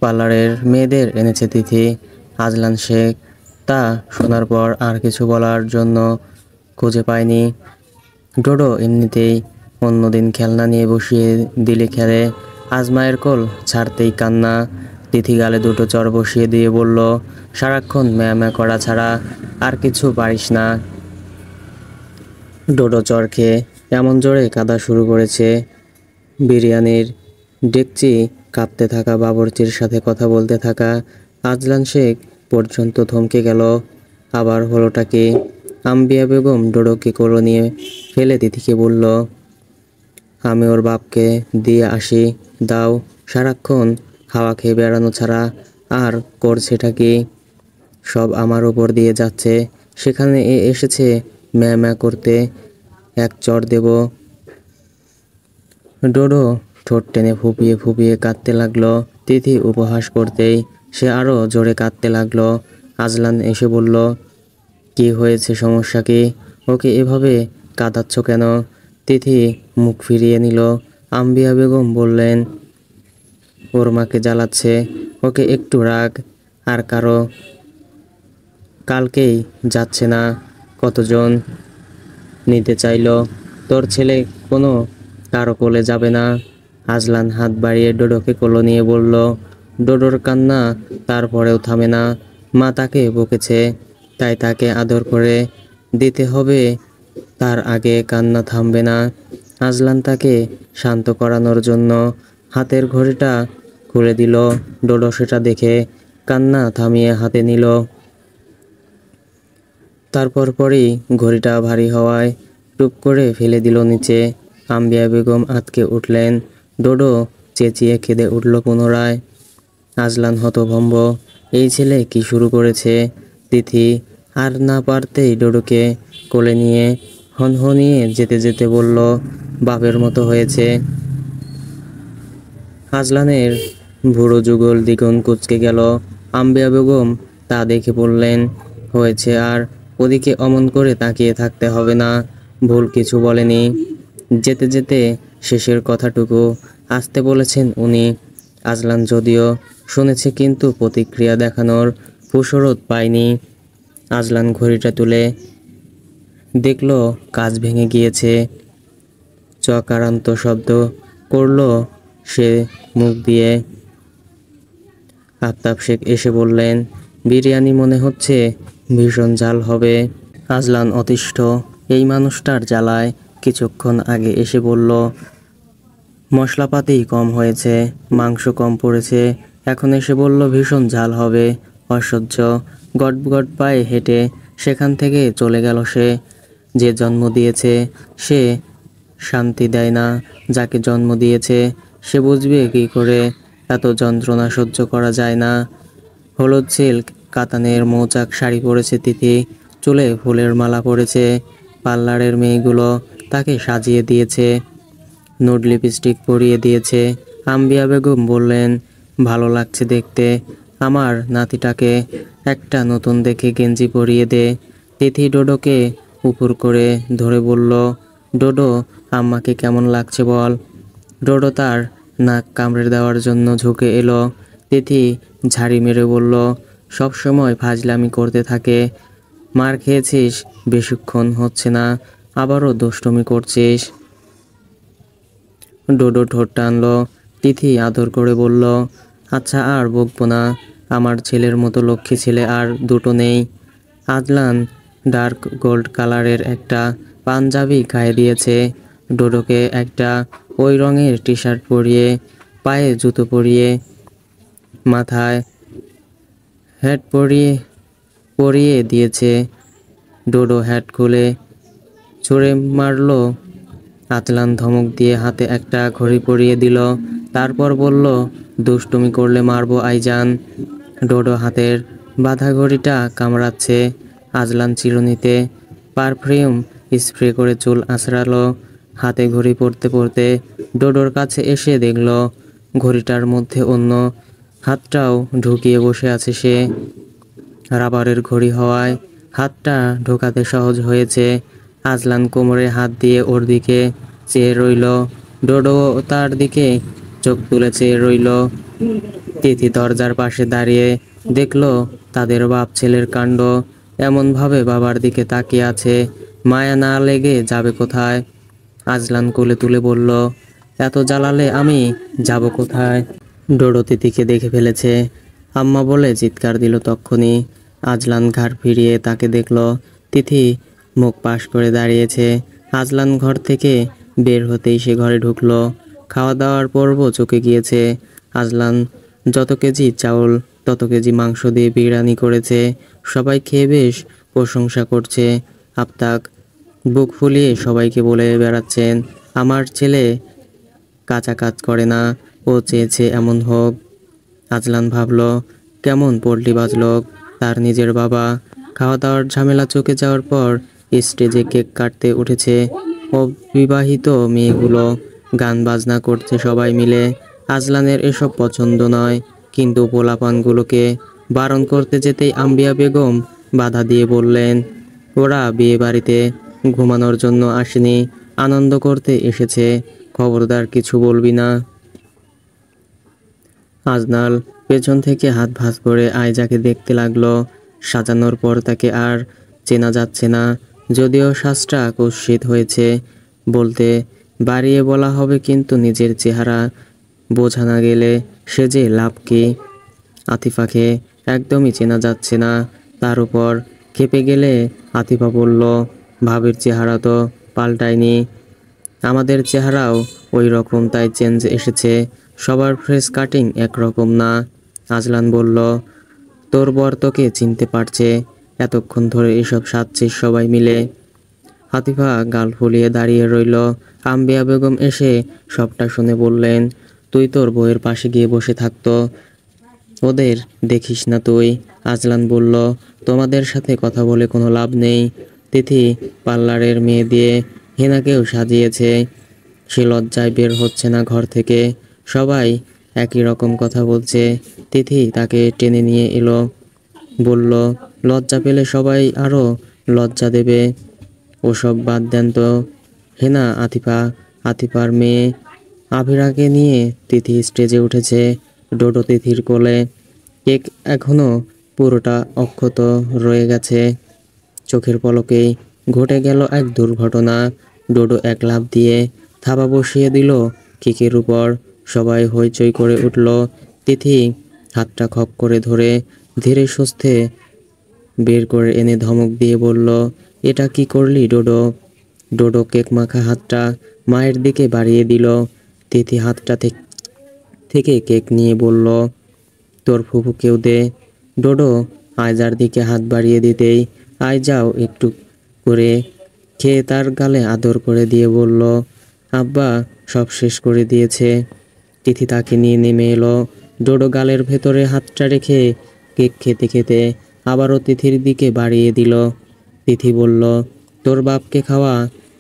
পার্লারের মেয়েদের এনেছে তিথি। আজলান শেখ তা শোনার পর আর কিছু বলার জন্য খুঁজে পায়নি। ডোডো এমনিতেই অন্যদিন খেলনা নিয়ে বসিয়ে দিলে খেলে, আজ মায়ের কোল ছাড়তেই কান্না। তিথি গালে দুটো চড় বসিয়ে দিয়ে বলল, সারাক্ষণ ম্যাঁ করা ছাড়া আর কিছু পারিস না। ডোডো চড় খেয়ে এমন জোরে কাঁদা শুরু করেছে, বিরিয়ানির ডেকচি কাঁপতে থাকা বাবুর্চির সাথে কথা বলতে থাকা আজলান শেখ পর্যন্ত থমকে গেল। আবার হলোটা কি? আম্বিয়া বেগম ডোডোকে কোলে নিয়ে ফেলে তিথিকে বলল, আমি ওর বাপকে দিয়ে আসি, দাও। সারাক্ষণ খাওয়া খেয়ে বেড়ানো ছাড়া আর করছেটা কি? সব আমার উপর দিয়ে যাচ্ছে, সেখানে এসেছে ম্যাঁ করতে। এক চড় দেব। ডোডো ঠোঁট টেনে ফুপিয়ে ফুপিয়ে কাঁদতে লাগলো। তিথি উপহাস করতেই সে আরও জোরে কাঁদতে লাগলো। আজলান এসে বলল, কি হয়েছে, সমস্যা কি? ওকে এভাবে কাঁদাচ্ছ কেন? তিথি মুখ ফিরিয়ে নিল। আম্বিয়া বেগম বললেন, ওর মাকে জ্বালাচ্ছে, ওকে একটু রাগ। আর কারো কালকেই যাচ্ছে না, কতজন নিতে চাইলো, তোর ছেলে কোনো কারো কোলে যাবে না। আজলান হাত বাড়িয়ে ডোডোকে কোলে নিয়ে বলল। ডোডোর কান্না তারপরেও থামে না। মা তাকে বকেছে, তাই তাকে আদর করে দিতে হবে, তার আগে কান্না থামবে না। আজলান তাকে শান্ত করানোর জন্য হাতের ঘড়িটা খুলে দিল। ডোডো সেটা দেখে কান্না থামিয়ে হাতে নিল। তারপর পরই ঘড়িটা ভারী হওয়ায় টুপ করে ফেলে দিল নিচে। আম্বিয়া বেগম আঁতকে উঠলেন। ডোডো চেঁচিয়ে কেঁদে উঠল পুনরায়। আজলান হতভম্ব, এই ছেলে কি শুরু করেছে। তিথি আর না পারতেই ডোডোকে কোলে নিয়ে হনহনিয়ে যেতে যেতে বলল, বাপের মতো হয়েছে। আজলানের ভুরু যুগল দ্বিগুণ কুঁচকে গেল। আম্বিয়া বেগম তা দেখে বললেন, হয়েছে আর। ওদিকে অমন করে তাকিয়ে থাকতে হবে না। ভুল কিছু বলেনি। যেতে যেতে শেষের কথাটুকু আসতে বলেছেন উনি। আজলান যদিও শুনেছে কিন্তু প্রতিক্রিয়া দেখানোর ফুসরত পায়নি। আজলান ঘড়িটা তুলে দেখল কাঁচ ভেঙে গিয়েছে। চকারান্ত শব্দ করল সে মুখ দিয়ে। আফতাব শেখ এসে বললেন, বিরিয়ানি মনে হচ্ছে ভীষণ ঝাল হবে। আজলান অতিষ্ঠ এই মানুষটার জ্বালায়। কিছুক্ষণ আগে এসে বলল, মশলাপাতি কম হয়েছে, মাংস কম পড়েছে, এখন এসে বলল ভীষণ ঝাল হবে। অসহ্য। গটগট পায়ে হেঁটে সেখান থেকে চলে গেল সে। যে জন্ম দিয়েছে সে শান্তি দেয় না, যাকে জন্ম দিয়েছে সে বুঝবে কী করে এত যন্ত্রণা সহ্য করা যায় না। হলুদ সিল্ক কাতানের মৌচাক শাড়ি পরেছে তিথি, চুলে ফুলের মালা পরেছে। পার্লারের মেয়েগুলো তাকে সাজিয়ে দিয়েছে, নুড লিপস্টিক পরিয়ে দিয়েছে। আম্বিয়া বেগম বললেন, ভালো লাগছে দেখতে, আমার নাতিটাকে একটা নতুন দেখে গেঞ্জি পরিয়ে দে। তিথি ডোডোকে উপর করে ধরে বলল, ডোডো আম্মাকে কেমন লাগছে বল। ডোডো তার নাক কামড়ে দেওয়ার জন্য ঝুঁকে এলো। তিথি ঝাড়ি মেরে বলল, সব সময় ফাজলামি করতে থাকে। মার খেয়েছিস, বেশিক্ষণ হচ্ছে না, আবারও দুষ্টুমি করছিস। ডোডো ঠোঁট টানলো। তিথি আদর করে বলল, আচ্ছা আর বকবো না, আমার ছেলের মতো লক্ষ্মী ছেলে আর দুটো নেই। আজলান ডার্ক গোল্ড কালারের একটা পাঞ্জাবি গায়ে দিয়েছে। ডোডোকে একটা ওই রঙের টি শার্ট পরিয়ে, পায়ে জুতো পরিয়ে, মাথায় হ্যাট পরিয়ে দিয়েছে। ডোডো হ্যাট খুলে ছুঁড়ে মারল। আজলান ধমক দিয়ে হাতে একটা ঘড়ি পরিয়ে দিল। তারপর বলল, দুষ্টুমি করলে মারবো আইজান। ডোডো হাতের বাঁধা ঘড়িটা কামড়াচ্ছে। আজলান চিরুনিতে পারফিউম স্প্রে করে চুল আঁচড়ালো। হাতে ঘড়ি পরতে পরতে ডোডোর কাছে এসে দেখল ঘড়িটার মধ্যে অন্য হাতটাও ঢুকিয়ে বসে আছে সে। রাবারের ঘড়ি হওয়ায় হাতটা ঢোকাতে সহজ হয়েছে। আজলান কোমরে হাত দিয়ে ওর দিকে চেয়ে রইল। ডোডো তার দিকে চোখ তুলে চেয়ে রইল। তিথি দরজার পাশে দাঁড়িয়ে দেখল তাদের বাপ ছেলের কাণ্ড। এমনভাবে বাবার দিকে তাকিয়ে আছে, মায়া না লেগে যাবে কোথায়। আজলান কোলে তুলে বলল, এত জ্বালালে আমি যাব কোথায়। ডোডো তিথিকে দেখে ফেলেছে, আম্মা বলে চিৎকার দিল তক্ষুনি। আজলান ঘাড় ফিরিয়ে তাকে দেখল। তিথি মুখ পাশ করে দাঁড়িয়েছে। আজলান ঘর থেকে বের হতেই সে ঘরে ঢুকলো। খাওয়া দাওয়ার পর্ব চুকে গিয়েছে। আজলান যত কেজি চাউল তত কেজি মাংস দিয়ে বিরিয়ানি করেছে। সবাই খেয়ে বেশ প্রশংসা করছে। আফতাব বুক ফুলিয়ে সবাইকে বলে বেড়াচ্ছেন, আমার ছেলে কাঁচা কাজ করে না, ও চেয়েছে এমন হোক। আজলান ভাবল, কেমন পল্টিবাজ লোক তার নিজের বাবা। খাওয়া দাওয়ার ঝামেলা চুকে যাওয়ার পর স্টেজে কেক কাটতে উঠেছে। অবিবাহিত মেয়েগুলো গান বাজনা করছে সবাই মিলে। আজলানের এসব পছন্দ নয়, কিন্তু পোলাপানগুলোকে বারণ করতে যেতেই আম্বিয়া বেগম বাধা দিয়ে বললেন, ওরা বিয়ে বাড়িতে ঘুমানোর জন্য আসেনি, আনন্দ করতে এসেছে, খবরদার কিছু বলবি না। আজনাল পেছন থেকে হাত ভাঁজ করে আয়জাকে দেখতে লাগলো। সাজানোর পর তাকে আর চেনা যাচ্ছে না, যদিও শ্বাসটা কুৎসিত হয়েছে। বলতে বাড়িয়ে বলা হবে, কিন্তু নিজের চেহারা বোঝা না গেলে সে যে লাভ কি? আতিফাকে একদমই চেনা যাচ্ছে না। তার উপর খেপে গেলে আতিফা বলল, ভাবির চেহারা তো পাল্টায়নি, আমাদের চেহারাও ওই রকম, তাই চেঞ্জ এসেছে। সবার ফ্রেশ কাটিং একরকম না। আজলান বলল, তোর বর তোকে চিনতে পারছে, এতক্ষণ ধরে এসব সাজছিস সবাই মিলে। আতিফা গাল ফুলিয়ে দাঁড়িয়ে রইল। আম্বিয়া বেগম এসে সবটা শুনে বললেন, তুই তোর বউয়ের পাশে গিয়ে বসে থাকতো, ওদের দেখিস না তুই। আজলান বলল, তোমাদের সাথে কথা বলে কোনো লাভ নেই। তিথি পার্লারের মেয়ে দিয়ে হেনাকেও সাজিয়েছে, সে লজ্জায় বের হচ্ছে না ঘর থেকে। সবাই একই রকম কথা বলছে। তিথি তাকে টেনে নিয়ে এলো, বলল, লজ্জা পেলে সবাই আরও লজ্জা দেবে, ওসব বাদ দেন তো। হেনা আতিফার মেয়ে আভিরাকে নিয়ে তিথি স্টেজে উঠেছে। ডোডো তিথির কোলে, কেক এখনো পুরোটা অক্ষত রয়ে গেছে। চোখের পলকেই ঘটে গেল এক দুর্ঘটনা। ডোডো এক লাফ দিয়ে থাবা বসিয়ে দিল কেকের উপর। সবাই হইচই করে উঠল। তিথি হাতটা খপ করে ধরে ধীরে সুস্থে বের করে এনে ধমক দিয়ে বলল, এটা কি করলি ডোডো? ডোডো কেক মাখা হাতটা মায়ের দিকে বাড়িয়ে দিল। তিথি হাতটা থেকে কেক নিয়ে বলল, তোর ফুফুকেও দে। ডোডো আয়জার দিকে হাত বাড়িয়ে দিতেই আয়জাও একটু করে খেয়ে তার গালে আদর করে দিয়ে বলল, আব্বা সব শেষ করে দিয়েছে। তিথি তাকে নিয়ে নেমে এলো। ডোডো গালের ভেতরে হাতটা রেখে কেক খেতে খেতে আবারও তিথির দিকে বাড়িয়ে দিল। তিথি বলল, তোর বাপকে খাওয়া,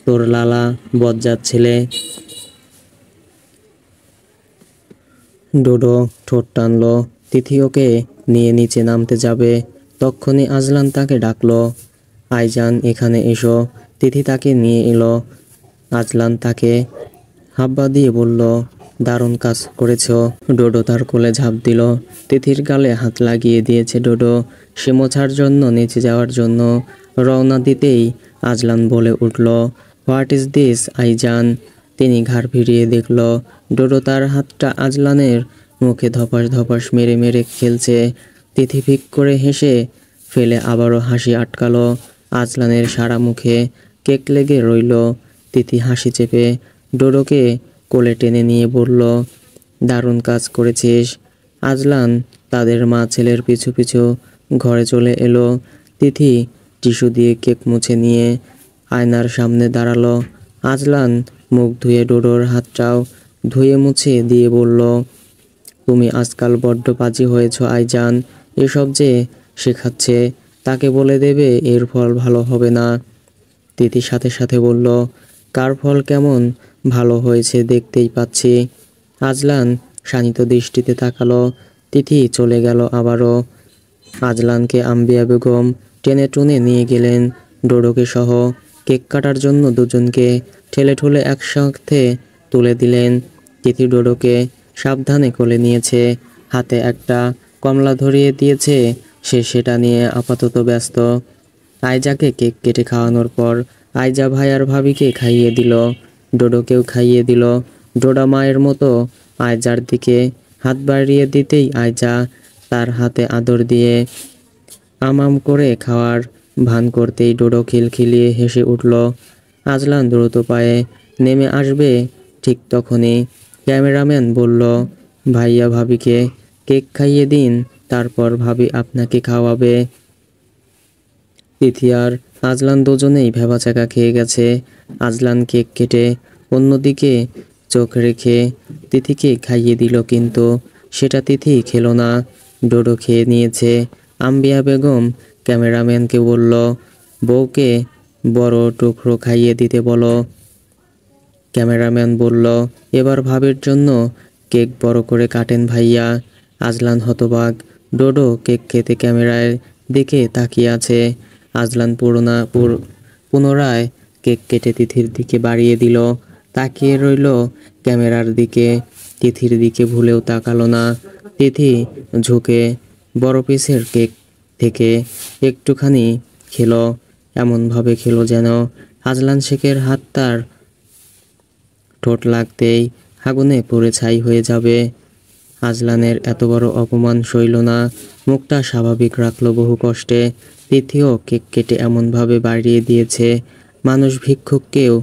তোর লালা বজ্জাত ছেলে। ডোডো ঠোঁট টানলো। তিথি ওকে নিয়ে নিচে নামতে যাবে, তক্ষুনি আজলান তাকে ডাকলো, আইজান এখানে এসো। তিথি তাকে নিয়ে এলো। আজলান তাকে হাব্বা দিয়ে বলল, দারুণ কাজ করেছ। ডোডো তার কোলে ঝাঁপ দিল। তিথির গালে হাত লাগিয়ে দিয়েছে ডোডো। সে মোছার জন্য নিচে যাওয়ার জন্য রওনা দিতেই আজলান বলে উঠল, হোয়াট ইজ দিস আইজান? তিনি ঘাড় ফিরিয়ে দেখল ডোডো তার হাতটা আজলানের মুখে ধপাস ধপাস মেরে মেরে খেলছে। তিথি ফিক করে হেসে ফেলে আবারও হাসি আটকালো। আজলানের সারা মুখে কেক লেগে রইল। তিথি হাসি চেপে ডোডোকে কোলে টেনে নিয়ে বলল, দারুণ কাজ করেছিস। আজলান তাদের মা ছেলের পিছু পিছু ঘরে চলে এলো। তিথি টিস্যু দিয়ে কেক মুছে নিয়ে আয়নার সামনে দাঁড়ালো। আজলান মুখ ধুয়ে ডোডোর হাতটাও ধুয়ে মুছে দিয়ে বলল, তুমি আজকাল বড্ড পাজি হয়েছ আইজান, এসব যে শেখাচ্ছে তাকে বলে দেবে এর ফল ভালো হবে না। তিথি সাথে সাথে বলল, কার ফল কেমন ভালো হয়েছে দেখতেই পাচ্ছি। আজলান শানিত দৃষ্টিতে তাকালো। তিথি চলে গেল আবারও। আজলানকে আম্বিয়া বেগম টেনে টুনে নিয়ে গেলেন ডোডোকে সহ। কেক কাটার জন্য দুজনকে ঠেলে ঠুলে একসাথে তুলে দিলেন। তিথি ডোডোকে সাবধানে কোলে নিয়েছে, হাতে একটা কমলা ধরিয়ে দিয়েছে। সে সেটা নিয়ে আপাতত ব্যস্ত। আইজাকে কেক কেটে খাওয়ানোর পর আইজা ভাই আর ভাবিকে খাইয়ে দিল, ডোডোকেও খাইয়ে দিল। ডোডা মায়ের মতো আইজার দিকে হাত বাড়িয়ে দিতেই আইজা তার হাতে আদর দিয়ে আমাম করে খাওয়ার ভান করতেই ডোডো খিলখিলিয়ে হেসে উঠল। আজলান দ্রুত পায়ে নেমে আসবে, ঠিক তখনই ক্যামেরাম্যান বলল, ভাইয়া ভাবিকে কেক খাইয়ে দিন, তারপর ভাবি আপনাকে খাওয়াবে। তিথি আর আজলান দুজনেই ভ্যাবাচ্যাকা খেয়ে গেছে। আজলান কেক কেটে অন্যদিকে চোখ রেখে তিথিকে খাইয়ে দিল, কিন্তু সেটা তিথি খেলো না, ডোডো খেয়ে নিয়েছে। আম্বিয়া বেগম ক্যামেরাম্যানকে বলল, বউকে বড় টুকরো খাইয়ে দিতে বলো। ক্যামেরাম্যান বলল, এবার ভাবির জন্য কেক বড় করে কাটেন ভাইয়া। আজলান হতবাক। ডোডো কেক খেতে ক্যামেরার দিকে তাকিয়ে আছে। আজলান পুনরায় কেক কেটে তিথির দিকে বাড়িয়ে দিল। তাকিয়ে রইল ক্যামেরার দিকে, তিথির দিকে ভুলেও তাকালো না। তিথি ঝুঁকে বড় পিসের কেক থেকে একটুখানি খেলো, এমনভাবে খেলো যেন আজলান শেখের হাত তার ঠোঁট লাগতেই আগুনে পুড়ে ছাই হয়ে যাবে। আজলানের এত বড় অপমান সইল না, মুখটা স্বাভাবিক রাখলো বহু কষ্টে। তিথিও কেক কেটে এমনভাবে বাড়িয়ে দিয়েছে, মানুষ ভিক্ষুককেও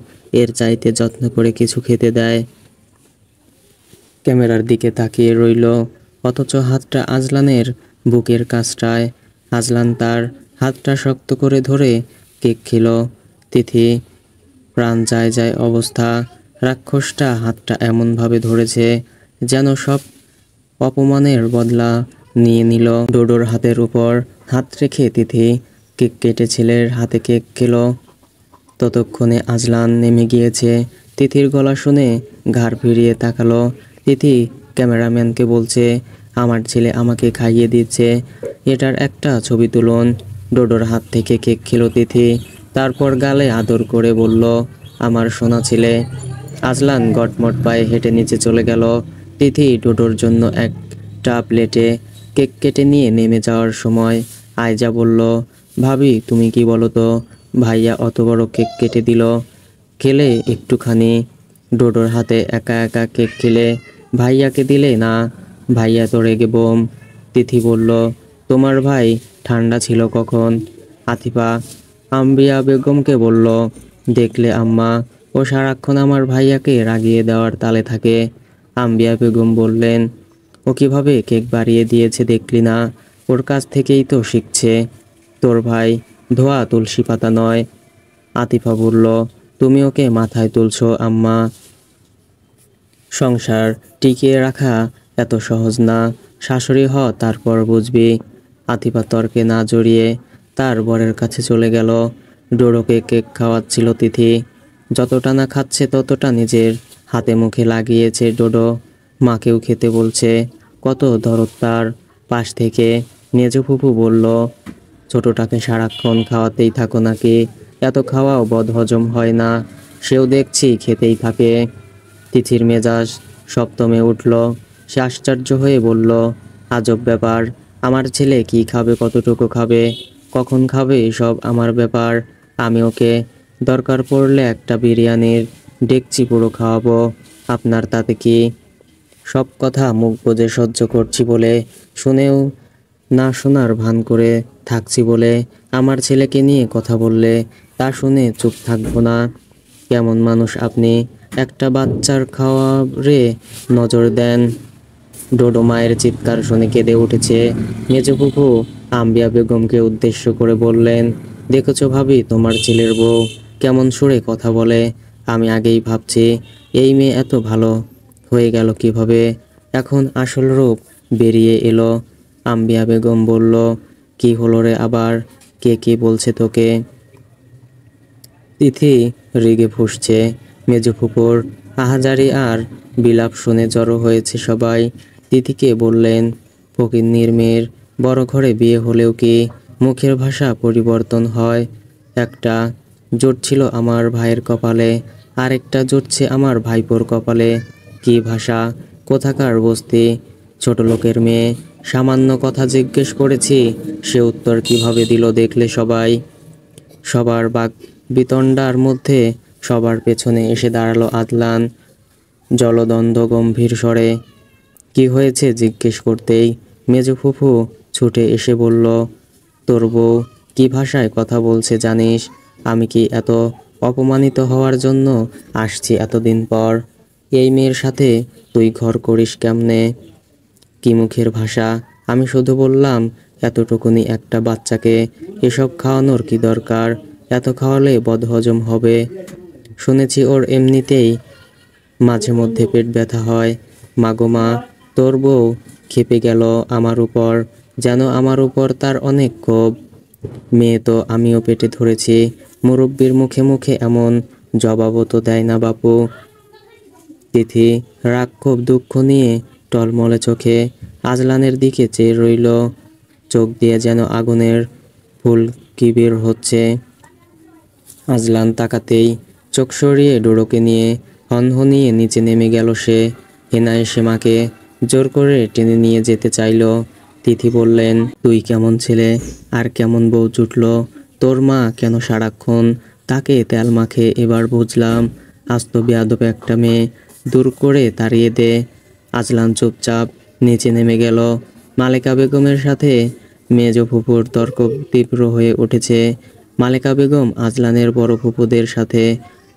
এর চাইতে যত্ন করে কিছু খেতে দেয়। ক্যামেরার দিকে তাকিয়ে রইল, অথচ হাতটা আজলানের বুকের কাছটায়। আজলান তার হাতটা শক্ত করে ধরে কেক খেল। তিথি প্রাণ যায় যায় অবস্থা। রাক্ষসটা হাতটা এমনভাবে ধরেছে যেন সব অপমানের বদলা নিয়ে নিল। ডোডোর হাতের উপর হাত রেখে তিথি কেক কেটে ছেলের হাতে কেক খেল। ততক্ষণে আজলান নেমে গিয়েছে। তিথির গলা শুনে ঘাড় ফিরিয়ে তাকালো। তিথি ক্যামেরাম্যানকে বলছে, আমার ছেলে আমাকে খাইয়ে দিচ্ছে, এটার একটা ছবি তুলুন। ডোডোর হাত থেকে কেক খেলো তিথি, তারপর গালে আদর করে বলল, আমার সোনা ছেলে। আজলান গটমট পায়ে হেঁটে নিচে চলে গেল। তিথি ডোডোর জন্য একটা প্লেটে কেক কেটে নিয়ে নেমে যাওয়ার সময় আয়জা বলল, ভাবি তুমি কি বলো তো, ভাইয়া অত বড় কেক কেটে দিল, খেলে একটুখানি। ডোডোর হাতে একা একা কেক খেলে ভাইয়াকে দিলে না, ভাইয়া তো রেগে বোম। তিথি বলল, তোমার ভাই ঠান্ডা ছিল কখন? আতিফা আম্বিয়া বেগমকে বলল, দেখলে আম্মা, ও সারাক্ষণ আমার ভাইয়াকে রাগিয়ে দেওয়ার তালে থাকে। আম্বিয়া বেগম বললেন, ও কিভাবে কেক বাড়িয়ে দিয়েছে দেখলি না, ওর কাছ থেকেই তো শিখছে। তোর ভাই ধোয়া তুলসী পাতা নয়। আতিফা বলল, তুমি ওকে মাথায় তুলছো আম্মা, সংসার টিকিয়ে রাখা এত সহজ না, শাশুড়ি হ তারপর বুঝবি। আতিফা তর্কে না জড়িয়ে তার বরের কাছে চলে গেল। ডোডোকে কেক খাওয়াচ্ছিল তিথি, যতটা না খাচ্ছে ততটা নিজের হাতে মুখে লাগিয়েছে ডোডো। মাকেও খেতে বলছে, কত দরদ তার। পাশ থেকে মেজো ফুফু বলল, ছোটটাকে সারাক্ষণ খাওয়াতেই থাকো নাকি, এত খাওয়াও বদহজম হয় না, সেও দেখছি খেতেই থাকে। তিথির মেজাজ সপ্তমে উঠল, সে আশ্চর্য হয়ে বলল, আজব ব্যাপার, আমার ছেলে কি খাবে, কতটুকু খাবে, কখন খাবে, সব আমার ব্যাপার। আমি ওকে দরকার পড়লে একটা বিরিয়ানির ডেকচি পুরো খাওয়াবো, আপনার তাতে কি? সব কথা মুখ বুজে সহ্য করছি বলে, শুনেও না শোনার ভান করে থাকছি বলে, আমার ছেলেকে নিয়ে কথা বললে তা শুনে চুপ থাকবো না? কেমন মানুষ আপনি, একটা বাচ্চার খাওয়ারে নজর দেন। ডোডো মায়ের চিৎকার শুনে কেঁদে উঠেছে। মেজো ফুফু আম্বিয়া বেগমকে উদ্দেশ্য করে বললেন, দেখেছো ভাবি, তোমার ছেলের বউ কেমন সুরে কথা বলে, আমি আগেই ভাবছি এই মেয়ে এত ভালো হয়ে গেল কিভাবে, এখন আসল রূপ বেরিয়ে এলো। আম্বিয়া বেগম বলল, কি হলো রে আবার, কে কি বলছে তোকে? তিথি রেগে ফুঁসছে। মেজো ফুপুর আহাজারি আর বিলাপ শুনে জড়ো হয়েছে সবাই। তিথিকে বললেন, ফকিন্নির মেয়ের বড় ঘরে বিয়ে হলেও কি মুখের ভাষা পরিবর্তন হয়? একটা জুটছিল আমার ভাইয়ের কপালে, আরেকটা জুটছে আমার ভাইপোর কপালে। কি ভাষা, কোথাকার বস্তি, ছোট লোকের মেয়ে। সামান্য কথা জিজ্ঞেস করেছি, সে উত্তর কিভাবে দিল দেখলে সবাই। সবার বাক বিতণ্ডার মধ্যে সবার পেছনে এসে দাঁড়ালো আদনান, জলদন্ধ গম্ভীর স্বরে। কি হয়েছে জিজ্ঞেস করতেই মেজো ফুফু ছুটে এসে বলল, তোর বউ কি ভাষায় কথা বলছে জানিস? আমি কি এত অপমানিত হওয়ার জন্য আসছি এতদিন পর? এই মেয়ের সাথে তুই ঘর করিস কেমনে? কি মুখের ভাষা? আমি শুধু বললাম, এতটুকুনি একটা বাচ্চাকে এসব খাওয়ানোর কি দরকার? এত খাওয়ালে বদহজম হবে। শুনেছি ওর এমনিতেই মাঝে মধ্যে পেট ব্যথা হয়। মাগো মা, তোর বউ খেপে গেল আমার উপর, যেন আমার উপর তার অনেক ক্ষোভ। মেয়ে তো আমিও পেটে ধরেছি, মুরব্বির মুখে মুখে এমন জবাবও তো দেয় না বাপু। তিথি রাগ ক্ষোভ দুঃখ নিয়ে টলমলে চোখে আজলানের দিকে চেয়ে রইল, চোখ দিয়ে যেন আগুনের ফুলকি বের হচ্ছে। আজলান তাকাতেই চোখ সরিয়ে ডোডোকে নিয়ে হনহনিয়ে নিচে নেমে গেল সে। হেনা এসে মাকে জোর করে টেনে নিয়ে যেতে চাইল। তিথি বললেন, তুই কেমন ছেলে আর কেমন বউ জুটলো। তোর মা কেন সারাক্ষণ তাকে তেল মাখে, এবার বুঝলাম। আস্ত বেয়াদব একটা মেয়ে, দূর করে তাড়িয়ে দে। আজলান চুপচাপ নিচে নেমে গেল। মালেকা বেগমের সাথে মেজ ফুপুর তর্ক তীব্র হয়ে উঠেছে। মালেকা বেগম আজলানের বড় ফুপুদের সাথে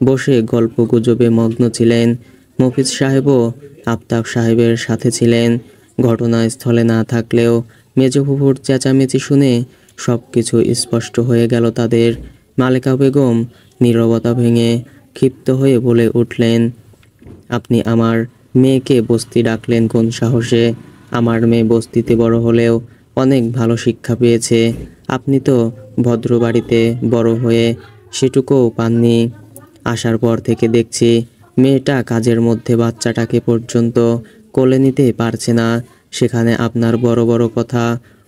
বসে গল্প গুজবে মগ্ন ছিলেন। মফিজ সাহেবও আফতাব সাহেবের সাথে ছিলেন। ঘটনাস্থলে না থাকলেও মেজ ফুপুর চেঁচামেচি শুনে সব কিছু স্পষ্ট হয়ে গেল তাদের। মালেকা বেগম নীরবতা ভেঙে ক্ষিপ্ত হয়ে বলে উঠলেন, আপনি আমার মেয়েকে বস্তি ডাকলেন কোন সাহসে? আমার মেয়ে বস্তিতে বড় হলেও অনেক ভালো শিক্ষা পেয়েছে। আপনি তো ভদ্র বাড়িতে বড় হয়ে সেটুকুও পাননি। আসার পর থেকে দেখছি মেয়েটা কাজের মধ্যে বাচ্চাটাকে পর্যন্ত কোলে নিতে পারছে না। সেখানে আপনার বড় বড় কথা,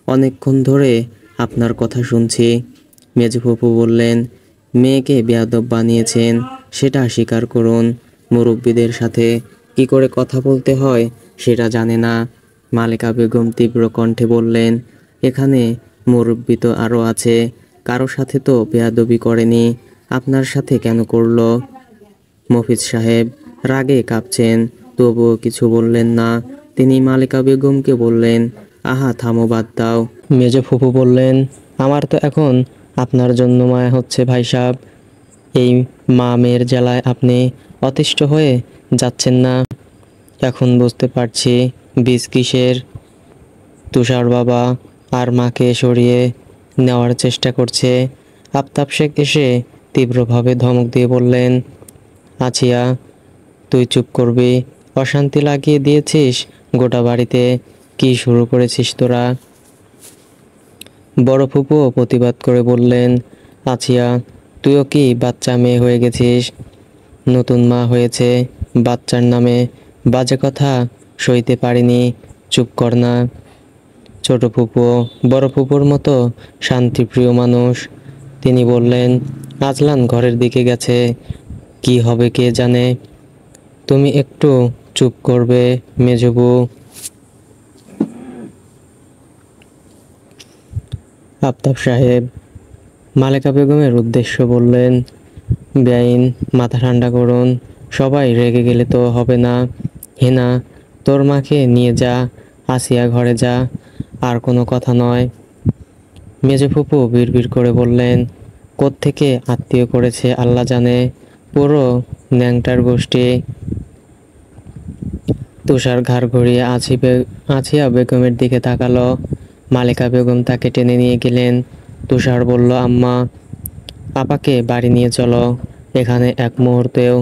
অনেকক্ষণ ধরে আপনার কথা শুনছি। মেজো ফুপু বললেন, মেয়েকে বেয়াদব বানিয়েছেন, সেটা স্বীকার করুন। মুরব্বিদের সাথে কি করে কথা বলতে হয় সেটা জানে না। মালেকা বেগম তীব্র কণ্ঠে বললেন, এখানে মুরব্বি তো আরও আছে, কারো সাথে তো বেয়াদবি করেনি, আপনার সাথে কেন করলো? মফিজ সাহেব রাগে কাঁপছেন, তবুও কিছু বললেন না। তিনি মালেকা বেগমকে বললেন, আহা থামো, বাদ দাও। মেজো ফুপু বললেন, আমার তো এখন আপনার জন্য মায়া হচ্ছে ভাই সাহেব। এই মা মেয়ের জ্বালায় আপনি অতিষ্ঠ হয়ে যাচ্ছেন না? এখন বুঝতে পারছি বীজ কিসের। তুষার বাবা আর মাকে সরিয়ে নেওয়ার চেষ্টা করছে। আফতাব শেখ এসে তীব্রভাবে ধমক দিয়ে বললেন, আছিয়া, তুই চুপ করবি? অশান্তি লাগিয়ে দিয়েছিস গোটা বাড়িতে। কি শুরু করেছিস তোরা? বড় ফুপুও প্রতিবাদ করে বললেন, আছিয়া, তুইও কি বাচ্চা মেয়ে হয়ে গেছিস? নতুন মা হয়েছে, বাচ্চার নামে বাজে কথা সইতে পারিনি। চুপ কর না। ছোট ফুপুও বড় ফুপুর মতো শান্তিপ্রিয় মানুষ। তিনি বললেন, আজলান ঘরের দিকে গেছে, কি হবে কে জানে। তুমি একটু চুপ করবে মেজবু? আফতাব সাহেব মালেকা বেগমের উদ্দেশ্য বললেন, বেআইন, মাথা ঠান্ডা করুন। সবাই রেগে গেলে তো হবে না। হেনা, তোর মাকে নিয়ে যা। আসিয়া ঘরে যা। আর কোনো কথা নয়। মেজো ফুপু বিড়বিড় করে বললেন, কোত্থেকে আত্মীয় করেছে আল্লাহ জানে, পুরো ন্যাংটার গোষ্ঠী। তুষার ঘাড় ঘুরিয়ে আছিয়া বেগমের দিকে তাকালো। মালেকা বেগম তাকে টেনে নিয়ে গেলেন। তুষার বলল, আম্মা, আপাকে বাড়ি নিয়ে চলো। এখানে এক মুহূর্তেও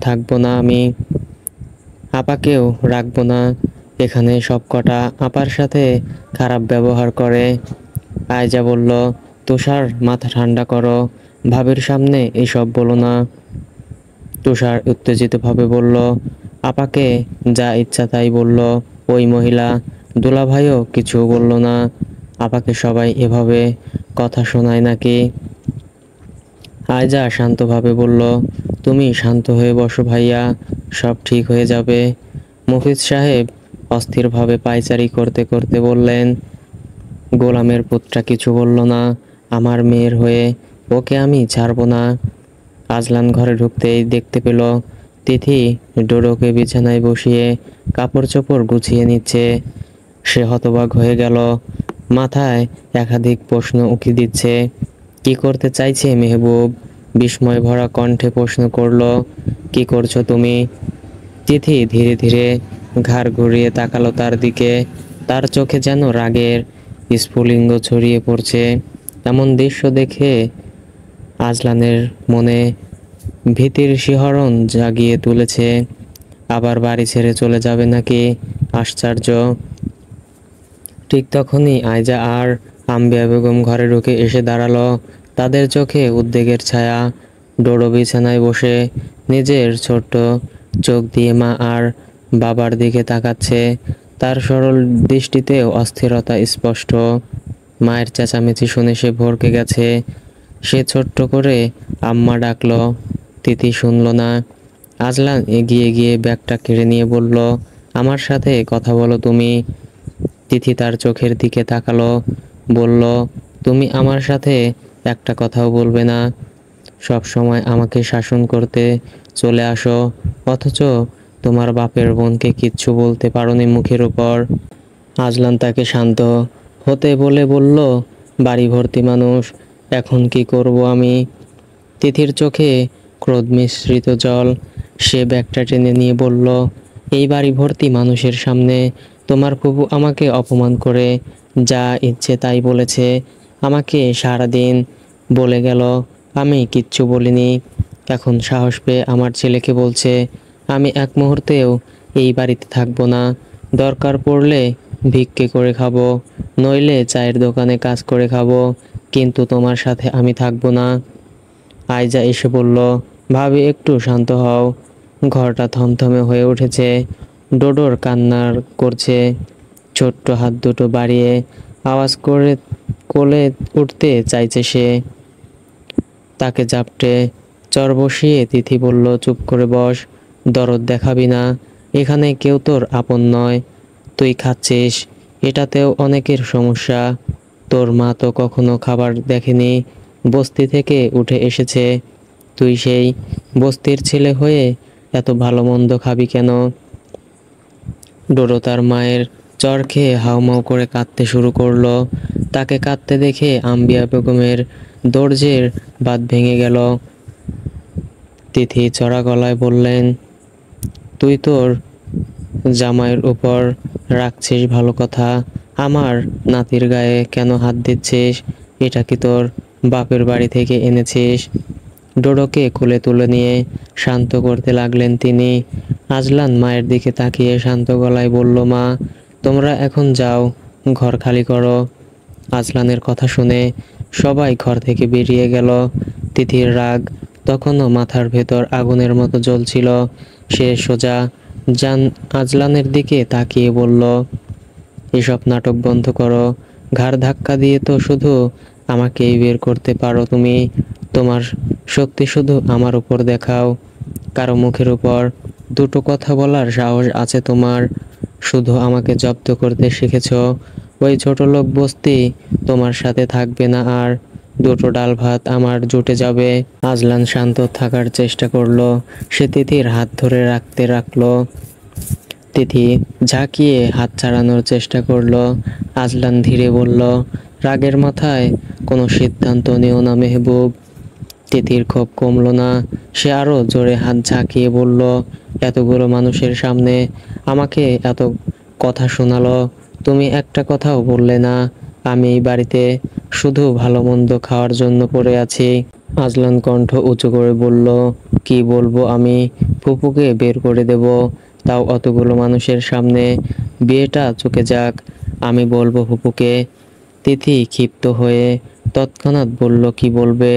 থাকবো না আমি। আপাকেও রাখবো না। এখানে সব কটা আপার সাথে খারাপ ব্যবহার করে। আয়জা বলল, তুষার, মাথা ঠান্ডা করো, ভাবির সামনে এসব বলো না। তুষার উত্তেজিতভাবে বলল, আপাকে যা ইচ্ছা তাই বলল ওই মহিলা। দুলাভাইও কিছু বলল না। আপাকে সবাই এভাবে কথা শোনায় নাকি? আয়জা শান্তভাবে বলল, তুমি শান্ত হয়ে বসো ভাইয়া, সব ঠিক হয়ে যাবে। মফিজ সাহেব অস্থিরভাবে পায়চারি করতে করতে বললেন, গোলামের পুত্রা কিছু বলল না আমার মেয়ের হয়ে, ওকে আমি ছাড়বো না। আজলান ঘরে ঢুকতেই দেখতে পেল তিথি ডোডোকে বিছানায় বসিয়ে কাপড় চোপড় গুছিয়ে নিচ্ছে। সে হতবাক হয়ে গেল, মাথায় একাধিক প্রশ্ন উকি দিচ্ছে। কি করতে চাইছে মেহবুব? বিস্ময় ভরা কণ্ঠে প্রশ্ন করল, কি করছো তুমি? তিথি ধীরে ধীরে ঘাড় ঘুরিয়ে তাকালো তার দিকে। তার চোখে যেন রাগের স্ফুলিঙ্গ ছড়িয়ে পড়ছে। এমন দৃশ্য দেখে আজলানের মনে ভীতির শিহরণ জাগিয়ে তুলেছে। আবার বাড়ি ছেড়ে চলে যাবে নাকি? আশ্চর্য। ঠিক তখনই আয়জা আর আম্বিয়া বেগম ঘরে ঢুকে এসে দাঁড়ালো। তাদের চোখে উদ্বেগের ছায়া। ডোডো বিছানায় বসে নিজের ছোট্ট চোখ দিয়ে মা আর বাবার দিকে তাকাচ্ছে। তার সরল দৃষ্টিতেও অস্থিরতা স্পষ্ট। মায়ের চেঁচামেচি শুনে সে ভড়কে গেছে। সে ছোট্ট করে আম্মা ডাকলো। তিথি শুনল না। আজলান এগিয়ে গিয়ে ব্যাগটা কেড়ে নিয়ে বলল, আমার সাথে কথা বলো তুমি। তিথি তার চোখের দিকে তাকালো, বলল, তুমি আমার সাথে একটা কথাও বলবে না? সব সময় আমাকে শাসন করতে চলে আসো, অথচ তোমার বাপের বোনকে কিচ্ছু বলতে পারোনি মুখের উপর। আজলান তাকে শান্ত হতে বলে বলল, বাড়ি ভর্তি মানুষ, এখন কি করব আমি? তিথির চোখে ক্রোধ মিশ্রিত জল। সে ব্যাগটা টেনে নিয়ে বলল, এই বাড়ি ভর্তি মানুষের সামনে তোমার ফুপু আমাকে অপমান করে যা ইচ্ছে তাই বলেছে। আমাকে সারাদিন বলে গেল, আমি কিচ্ছু বলিনি। এখন সাহস পেয়ে আমার ছেলেকে বলছে আমি এক মুহূর্তেও এই বাড়িতে থাকবো না। দরকার পড়লে ভিক্ষে করে খাবো, নইলে চায়ের দোকানে কাজ করে খাবো, কিন্তু তোমার সাথে আমি থাকবো না। আইজা এসে বলল, ভাবি একটু শান্ত হও। ঘরটা থমথমে হয়ে উঠেছে। ডোডোর কান্নার করছে। ছোট্ট হাত দুটো বাড়িয়ে আওয়াজ করে কোলে উঠতে চাইছে সে। তাকে জাপটে চর বসিয়ে তিথি বলল, চুপ করে বস, দরদ দেখাবি না। এখানে কেউ তোর আপন নয়। তুই খাচ্ছিস, এটাতেও অনেকের সমস্যা। তোর মা তো কখনো খাবার দেখেনি, বস্তি থেকে উঠে এসেছে। তুই সেই বস্তির ছেলে হয়ে এত ভালো মন্দ খাবি কেন? ডোডো তার মায়ের চর খেয়ে হাউমাউ করে কাঁদতে শুরু করলো। তাকে কাঁদতে দেখে আম্বিয়া বেগমের দরজের বাঁধ ভেঙে গেল। তিথি চড়া গলায় বললেন, তুই তোর জামাইয়ের উপর রাখছিস ভালো কথা, আমার নাতির গায়ে কেন হাত দিচ্ছিস? এটা কি তোর বাপের বাড়ি থেকে এনেছিস? ডোডোকে কোলে তুলে নিয়ে শান্ত করতে লাগলেন তিনি। আজলান মায়ের দিকে তাকিয়ে শান্ত গলায় বলল, মা, তোমরা এখন যাও, ঘর খালি করো। আজলানের কথা শুনে সবাই ঘর থেকে বেরিয়ে গেল। তিথির রাগ তখনও মাথার ভেতর আগুনের মতো জ্বলছিল। সে সোজা আজলানের দিকে তাকিয়ে বলল, এসব নাটক বন্ধ করো। ঘাড় ধাক্কা দিয়ে তো শুধু আমাকেই বের করতে পারো তুমি। তোমার শক্তি শুধু আমার উপর দেখাও। কারো মুখের উপর দুটো কথা বলার সাহস আছে তোমার? শুধু আমাকে জব্দ করতে শিখেছো। ওই ছোট লোক বস্তি তোমার সাথে থাকবে না আর। দুটো ডাল ভাত আমার জুটে যাবে। আজলান শান্ত থাকার চেষ্টা করলো। সে তিথির হাত ধরে রাখলো। তিথি ঝাঁকিয়ে হাত ছাড়ানোর চেষ্টা করলো। আজলান ধীরে বলল, রাগের মাথায় কোনো সিদ্ধান্ত নিও না মেহবুব। তিথির ক্ষোভ কমলো না। সে আরো জোরে হাত ঝাঁকিয়ে বলল, এতগুলো মানুষের সামনে আমাকে এত কথা শোনালো, তুমি একটা কথাও বললে না। আমি এই বাড়িতে শুধু ভালো মন্দ খাওয়ার জন্য পড়ে আছি। আজলান কণ্ঠ উঁচু করে বলল, কি বলবো আমি? ফুপুকে বের করে দেব, তাও অতগুলো মানুষের সামনে। বিয়েটা চুকে যাক, আমি বলবো ফুপুকে। তিথি ক্ষিপ্ত হয়ে তৎক্ষণাৎ বলল, কি বলবে?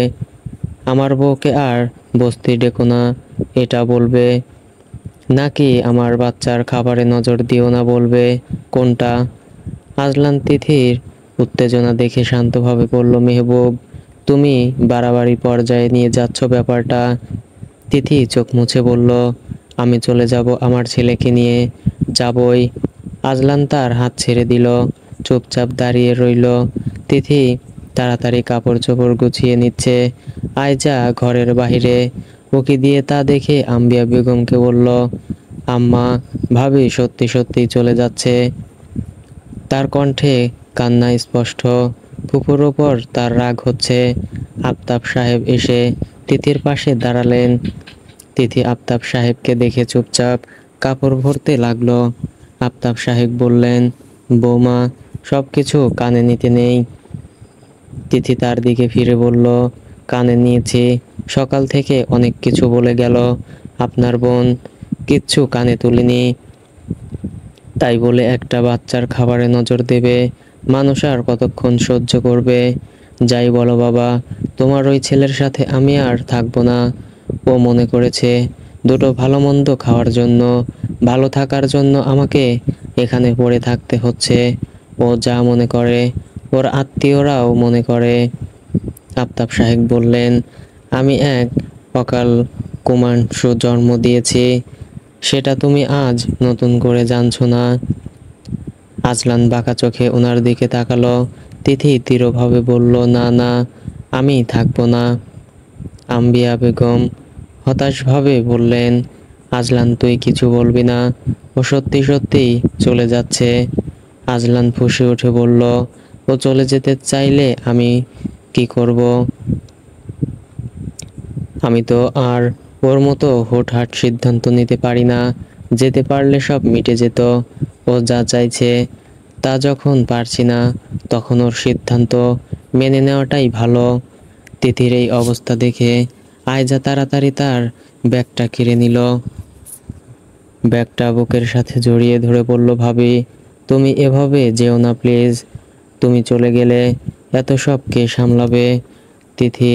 আমার বউকে আর বস্তি ডেকো না, এটা বলবে? নাকি আমার বাচ্চার খাবারে নজর দিও না বলবে? কোনটা? আজলান তিথির উত্তেজনা দেখে শান্তভাবে বলল, মেহবুব, তুমি বাড়াবাড়ি পর্যায়ে নিয়ে যাচ্ছ ব্যাপারটা। তিথি চোখ মুছে বলল, আমি চলে যাব আমার ছেলেকে নিয়ে। যাবই। আজলান তার হাত ছেড়ে দিল, চুপচাপ দাঁড়িয়ে রইল। তিথি তাড়াতাড়ি কাপড় চোপড় গুছিয়ে নিচ্ছে। আয়জা ঘরের বাহিরে উকি দিয়ে তা দেখে আম্বিয়া বেগমকে বলল, আম্মা, ভাবি সত্যি সত্যি চলে যাচ্ছে। তার কণ্ঠে কান্না স্পষ্ট। ফুপুর ওপর তার রাগ হচ্ছে। আফতাব সাহেব এসে তিথির পাশে দাঁড়ালেন। তিথি আফতাব সাহেবকে দেখে চুপচাপ কাপড় ভরতে লাগলো। আফতাব সাহেব বললেন, বৌমা, সব কিছু কানে নিতে নেই। তিথি তার দিকে ফিরে বলল, কানে নিয়েছি। সকাল থেকে অনেক কিছু বলে গেল আপনার বোন, কিচ্ছু কানে তুলিনি। তাই বলে একটা বাচ্চার খাবারে নজর দেবে? মানুষ আর কতক্ষণ সহ্য করবে? যাই বলো বাবা, তোমার ওই ছেলের সাথে আমি আর থাকবো না। ও মনে করেছে দুটো ভালো মন্দ খাওয়ার জন্য, ভালো থাকার জন্য আমাকে এখানে পড়ে থাকতে হচ্ছে। ও যা মনে করে ওর আত্মীয়রাও মনে করে। আফতাব সাহেব বললেন, আমি এক অকাল কুমাংসু জন্ম দিয়েছি। সেটা তুমি আজ নতুন করে জানছো না। আজলান বাঁকা চোখে ওনার দিকে তাকালো। তিথি দৃঢ়ভাবে বলল, না না, আমি থাকবো না। আম্বিয়া বেগম হতাশভাবে বললেন, আজলান তুই কিছু বলবি না? ও সত্যি সত্যি চলে যাচ্ছে। আজলান ফুঁসে উঠে বলল, ও চলে যেতে চাইলে আমি কি করব? আমি তো আর ওর মতো হুটহাট সিদ্ধান্ত নিতে পারি না। যেতে পারলে সব মিটে যেত। ও যা চাইছে তা যখন পারছি না, তখন ওর সিদ্ধান্ত মেনে নেওয়াটাই ভালো। তিথির এই অবস্থা দেখে আয়জা তাড়াতাড়ি তার ব্যাগটা কেড়ে নিল। ব্যাগটা বুকের সাথে জড়িয়ে ধরে বলল, ভাবি তুমি এভাবে যেও না প্লিজ। তুমি চলে গেলে এত সব কে সামলাবে? তিথি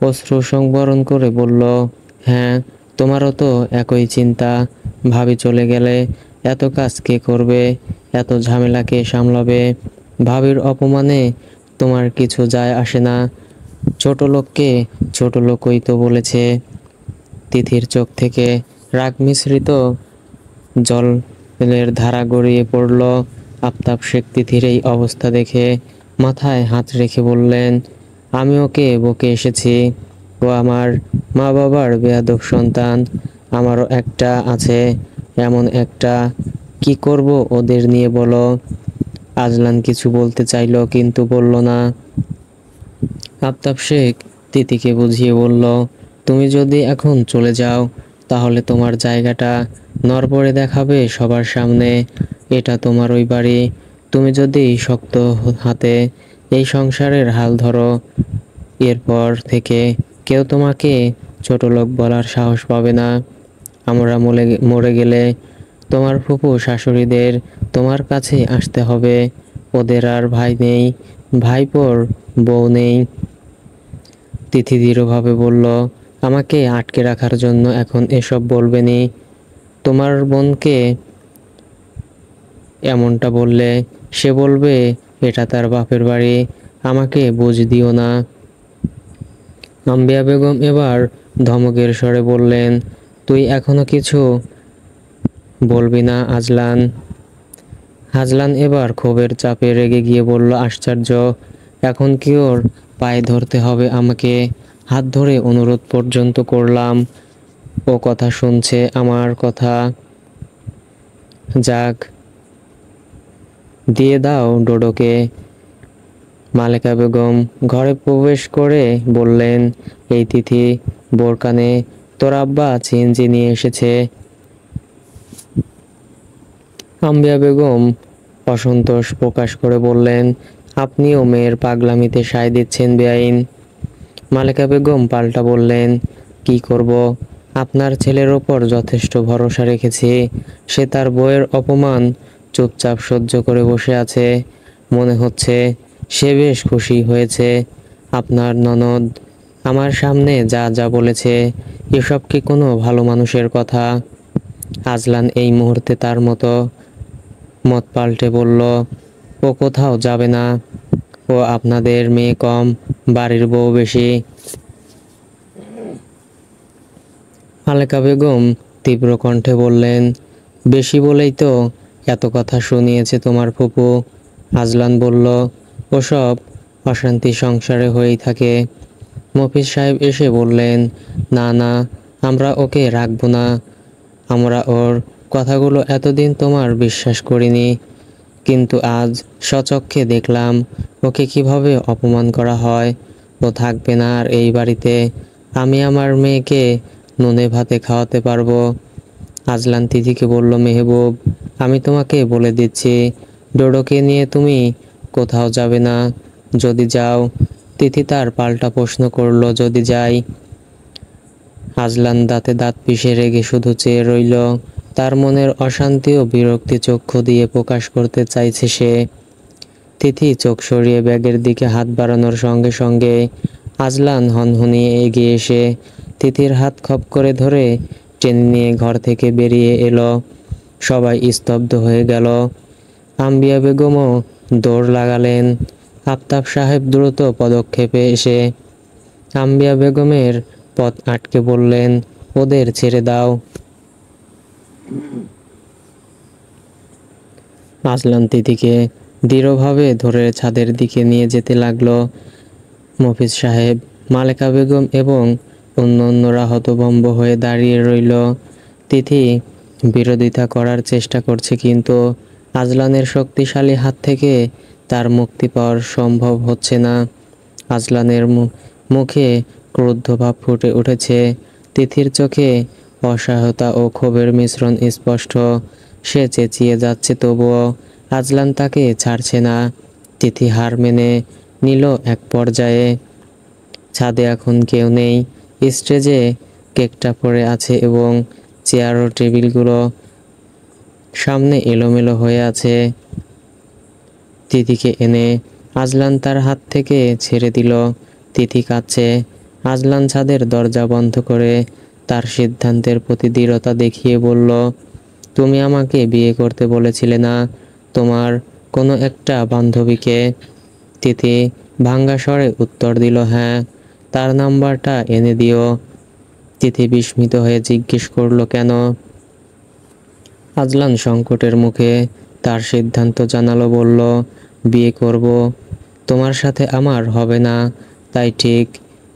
অশ্রু সংবরণ করে বলল, হ্যাঁ, তোমারও তো একই চিন্তা। ভাবি চলে গেলে এত কাজ কে করবে? এত ঝামেলা কে সামলাবে? ভাবির অপমানে তোমার কিছু যায় আসে না। ছোট লোককে ছোট লোকই তো বলেছে। তিথির চোখ থেকে রাগ মিশ্রিত জলের ধারা গড়িয়ে পড়ল। আফতাব শেখ তিথির এই অবস্থা দেখে মাথায় হাত রেখে বললেন, আমি ওকে বকে এসেছি। ও আমার মা বাবার বেয়াদব সন্তান। আমারও একটা আছে, এমন একটা। কি করব ওদের নিয়ে বলো? আজলান কিছু বলতে চাইলো কিন্তু বলল না। আফতাব শেখ তিথিকে বুঝিয়ে বলল, তুমি যদি এখন চলে যাও তাহলে তোমার জায়গাটা নড়বড়ে দেখাবে সবার সামনে। এটা তোমার ওই বাড়ি। তুমি যদি শক্ত হাতে এই সংসারের হাল ধরো, এরপর থেকে কেউ তোমাকে ছোট লোক বলার সাহস পাবে না। আমরা মরে গেলে তোমার ফুফু শাশুড়িদের তোমার কাছে আসতে হবে। ওদের আর ভাই নেই, ভাইপোর বউ নেই। তিথি দৃঢ়ভাবে বলল, আমাকে আটকে রাখার জন্য এখন এসব বলবেনি। তোমার বোনকে এমনটা বললে সে বলবে এটা তার বাপের বাড়ি। আমাকে বুঝ দিও না। আম্বিয়া বেগম এবার ধমকের স্বরে বললেন, তুই এখনো কিছু বলবি না আজলান? হাজলান এবার ক্ষোভের চাপে রেগে গিয়ে বলল, আশ্চর্য, এখন কি ওর পায়ে ধরতে হবে আমাকে? হাত ধরে অনুরোধ পর্যন্ত করলাম, ও কথা শুনছে আমার কথা। যাক, দিয়ে দাও ডোডোকে। মালেকা বেগম ঘরে প্রবেশ করে বললেন, এই তিথি, বোরকানে তোর আব্বা সিএনজি নিয়ে এসেছে। আম্বিয়া বেগম অসন্তোষ প্রকাশ করে বললেন, আপনিও মেয়ের পাগলামিতে সায় দিচ্ছেন বেআইন। মালেকা বেগম পাল্টা বললেন, কি করব? আপনার ছেলের ওপর যথেষ্ট ভরসা রেখেছি। সে তার বউয়ের অপমান চুপচাপ সহ্য করে বসে আছে। মনে হচ্ছে সে বেশ খুশি হয়েছে। আপনার ননদ আমার সামনে যা যা বলেছে, এসব কি কোনো ভালো মানুষের কথা? আজলান এই মুহূর্তে তার মত পাল্টে বলল, ও কোথাও যাবে না। ও আপনাদের মেয়ে কম, বাড়ির বউ বেশি। মালেকা বেগম তীব্র কণ্ঠে বললেন, বেশি বলেই তো এত কথা শুনিয়েছে তোমার ফুপু। আজলান বলল, ওসব অশান্তি সংসারে হয়েই থাকে। মফিজ সাহেব এসে বললেন, না না, আমরা ওকে রাখবো না। আমরা ওর কথাগুলো এতদিন তোমার বিশ্বাস করিনি, কিন্তু আজ স্বচক্ষে দেখলাম ওকে কিভাবে অপমান করা হয়। ও থাকবে না আর এই বাড়িতে। আমি আমার মেয়েকে নুনে ভাতে খাওয়াতে পারবো। আজলান তিথিকে বলল, মেহবুব, আমি তোমাকে বলে দিচ্ছি, ডোডোকে নিয়ে তুমি কোথাও যাবে না। যদি যাও। তিথি তার পাল্টা প্রশ্ন করলো, যদি যাই? আজলান দাঁতে দাঁত পিষে রেগে শুধু চেয়ে রইল। তার মনের অশান্তি ও বিরক্তি চক্ষু দিয়ে প্রকাশ করতে চাইছে সে। তিথি চোখ সরিয়ে ব্যাগের দিকে হাত বাড়ানোর সঙ্গে সঙ্গে আজলান হনহনিয়ে এগিয়ে এসে তিথির হাত খপ করে ধরে টেনে নিয়ে ঘর থেকে বেরিয়ে এলো। সবাই স্তব্ধ হয়ে গেল। আম্বিয়া বেগমও দৌড় লাগালেন। আফতাব সাহেব দ্রুত পদক্ষেপে এসে আম্বিয়া বেগমের পথ আটকে বললেন, ওদের ছেড়ে দাও। আজলান তিথিকে দৃঢ়ভাবে ধরে ছাদের দিকে নিয়ে যেতে লাগলো। মফিজ সাহেব, মালেকা বেগম এবং অন্যান্যরা হতভম্ব হয়ে দাঁড়িয়ে রইল। তিথি বিরোধিতা করার চেষ্টা করছে, কিন্তু আজলানের শক্তিশালী হাত থেকে তার মুক্তি পাওয়ার সম্ভব হচ্ছে না। আজলানের মুখে ক্রুদ্ধ ভাব ফুটে উঠেছে। তিথির চোখে অসহায়তা ও ক্ষোভের মিশ্রণ স্পষ্ট। সে চেঁচিয়ে যাচ্ছে, তবুও আজলান তাকে ছাড়ছে না। তিথি হার মেনে নিল এক পর্যায়ে। ছাদে এখন কেউ নেই। স্টেজে কেকটা পড়ে আছে এবং চেয়ার ও টেবিলগুলো সামনে এলোমেলো হয়ে আছে। তিথিকে এনে আজলান তার হাত থেকে ছেড়ে দিল। তিথি কাঁদছে। আজলান ছাদের দরজা বন্ধ করে তার সিদ্ধান্তের প্রতি দৃঢ়তা দেখিয়ে বলল, তুমি আমাকে বিয়ে করতে বলেছিলে না তোমার কোনো একটা বান্ধবীকে? তিথি ভাঙ্গা স্বরে উত্তর দিল, হ্যাঁ। তার নাম্বারটা এনে দিও। তিথি বিস্মিত হয়ে জিজ্ঞেস করলো, কেন? আজলান সংকটের মুখে তার সিদ্ধান্ত জানালো, বলল, বিয়ে করব। তোমার সাথে আমার হবে না, তাই ঠিক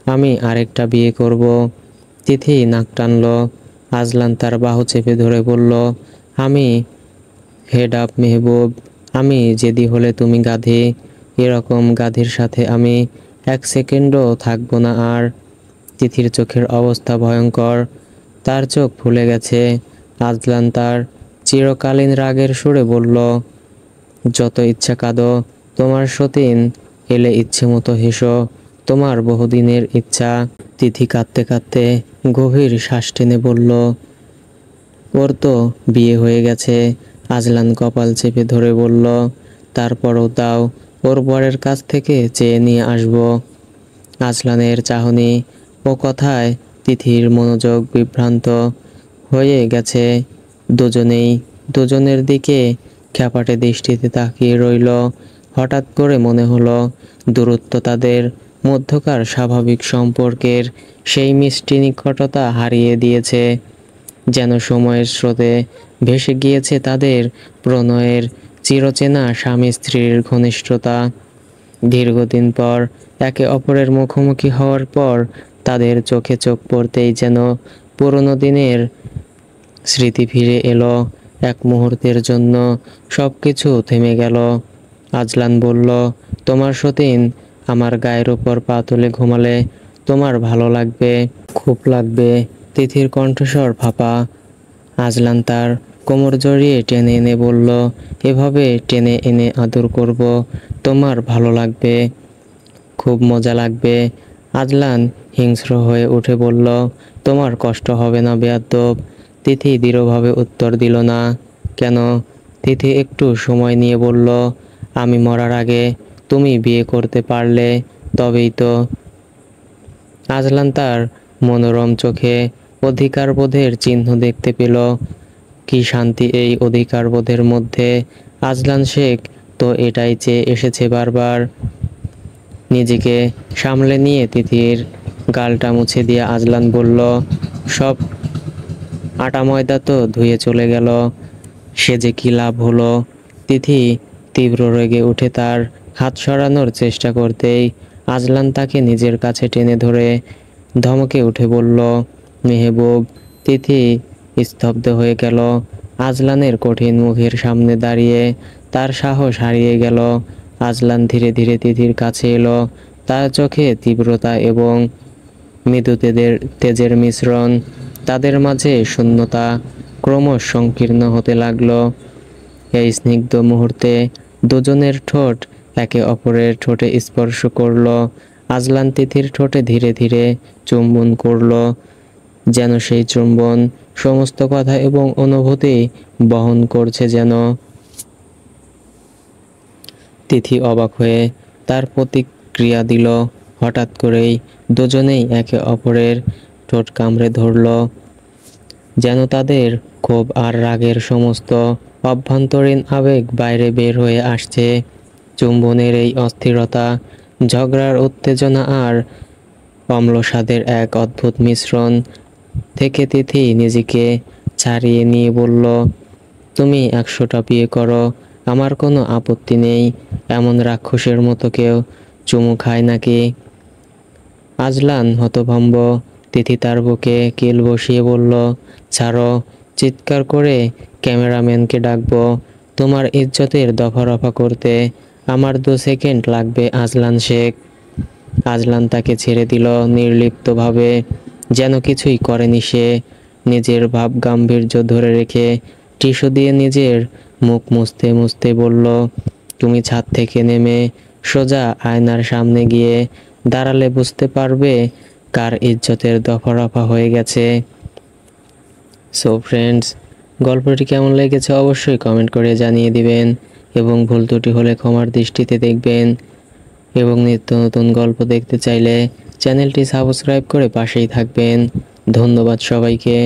আমি আরেকটা বিয়ে করব। তিথি নাক টানল। আজলান তার বাহু চেপে ধরে বলল, আমি হেড আপ মেহবুব, আমি জেদি হলে তুমি গাধী। এরকম গাধীর সাথে আমি এক সেকেন্ডও থাকবো না আর। তিথির চোখের অবস্থা ভয়ঙ্কর। তার চোখ ফুলে গেছে। আজলান তার চিরকালীন রাগের সুরে বলল, যত ইচ্ছা কাঁদো, তোমার সতীন এলে ইচ্ছে মতো হেসো, তোমার বহুদিনের ইচ্ছা। তিথি কাঁদতে কাঁদতে গভীর শ্বাস টেনে বলল, ওর তো বিয়ে হয়ে গেছে। আজলান কপাল চেপে ধরে বলল, তারপরও দাও, ওর বরের কাছ থেকে চেয়ে নিয়ে আসবো। আজলানের চাহনি ও কথায় তিথির মনোযোগ বিভ্রান্ত হয়ে গেছে। দুজনেই দুজনের দিকে খ্যাপাটে দৃষ্টিতে তাকিয়ে রইল। হঠাৎ করে মনে হলো দূরত্ব তাদের মধ্যকার স্বাভাবিক সম্পর্কের সেই মিষ্টি নিকটতা হারিয়ে দিয়েছে। যেন সময়ের স্রোতে ভেসে গিয়েছে তাদের প্রণয়ের চিরচেনা স্বামী স্ত্রীর ঘনিষ্ঠতা। দীর্ঘদিন পর একে অপরের মুখোমুখি হওয়ার পর তাদের চোখে চোখ পড়তেই যেন পুরনো দিনের স্মৃতি ফিরে এলো। এক মুহূর্তের জন্য সবকিছু থেমে গেল। আজলান বলল, তোমার সতীন আমার গায়ের উপর পা তুলে ঘুমালে তোমার ভালো লাগবে? খুব লাগবে। তিথির কণ্ঠস্বর ফাঁপা। আজলান তার কোমর জড়িয়ে টেনে এনে বলল, এভাবে টেনে এনে আদর করব, তোমার ভালো লাগবে? খুব মজা লাগবে। আজলান হিংস্র হয়ে উঠে বলল, তোমার কষ্ট হবে না বেয়াদ্দপ? তিথি দৃঢ়ভাবে উত্তর দিল না। কেন? তিথি একটু সময় নিয়ে বলল, আমি মরার আগে তুমি বিয়ে করতে পারলে তবেই তো। আজলান তার মনোরম চোখে অধিকারবোধের চিহ্ন দেখতে পেল। কি শান্তি এই অধিকারবোধের মধ্যে! আজলান শেখ তো এটাই চেয়ে এসেছে বারবার। নিজেকে সামলে নিয়ে তিথির গালটা মুছে দিয়ে আজলান বলল, সব আটা ময়দা তো ধুয়ে চলে গেল, সে যে কি লাভ হলো? তিথি তীব্র রেগে উঠে তার হাত সরানোর চেষ্টা করতেই আজলান তাকে নিজের কাছে টেনে ধরে ধমকে উঠে বলল, মেহবুব। তিথি স্তব্ধ হয়ে গেল। আজলানের কঠিন মুখের সামনে দাঁড়িয়ে তার সাহস হারিয়ে গেল। আজলান ধীরে ধীরে তিথির কাছে এলো। তার চোখে তীব্রতা এবং মৃদু তেজের মিশ্রণ। তাদের মাঝে শূন্যতা ক্রমশ সংকীর্ণ হতে লাগলো। এই স্নিগ্ধ মুহূর্তে দুজনের ঠোঁট একে অপরের ঠোঁটে স্পর্শ করলো। আজলান তিথির ঠোঁটে ধীরে ধীরে চুম্বন করলো, যেন সেই চুম্বন সমস্ত কথা এবং অনুভূতি বহন করছে যেন। তিথি অবাক হয়ে তার প্রতিক্রিয়া দিল। হঠাৎ করেই দুজনেই একে অপরের ঠোঁট কামড়ে ধরল, যেন তাদের ক্ষোভ আর রাগের সমস্ত অভ্যন্তরীণ আবেগ বাইরে বের হয়ে আসছে। চুম্বনের এই অস্থিরতা, ঝগড়ার উত্তেজনা আর অম্ল স্বাদের এক অদ্ভুত মিশ্রণ থেকে তিথি নিজেকে ছাড়িয়ে নিয়ে বলল, তুমি 100টা বিয়ে করো, আমার কোনো আপত্তি নেই। এমন রাক্ষসের মতো কেউ চুমু খায় নাকি? আজলান হতভম্ব। তিথি তার বুকে কিল বসিয়ে বলল, ছাড়ো, চিৎকার করে ক্যামেরাম্যানকে ডাকবো। তোমার ইজ্জতের দফা রফা করতে আমার 2 সেকেন্ড লাগবে আজলান শেখ। আজলান তাকে ছেড়ে দিল নির্লিপ্তভাবে, যেন কিছুই করেনি সে। নিজের ভাব গাম্ভীর্য ধরে রেখে টিস্যু দিয়ে নিজের মুখ মুছতে মুছতে বলল, তুমি ছাদ থেকে নেমে সোজা আয়নার সামনে গিয়ে দাঁড়ালে বুঝতে পারবে কার ইজ্জতের দফা রফা হয়ে গেছে। সো ফ্রেন্ডস, গল্পটি কেমন লেগেছে অবশ্যই কমেন্ট করে জানিয়ে দিবেন এবং ভুল ত্রুটি হলে ক্ষমার দৃষ্টিতে দেখবেন। এবং নিত্য নতুন গল্প দেখতে চাইলে চ্যানেলটি সাবস্ক্রাইব করে পাশেই থাকবেন। ধন্যবাদ সবাইকে।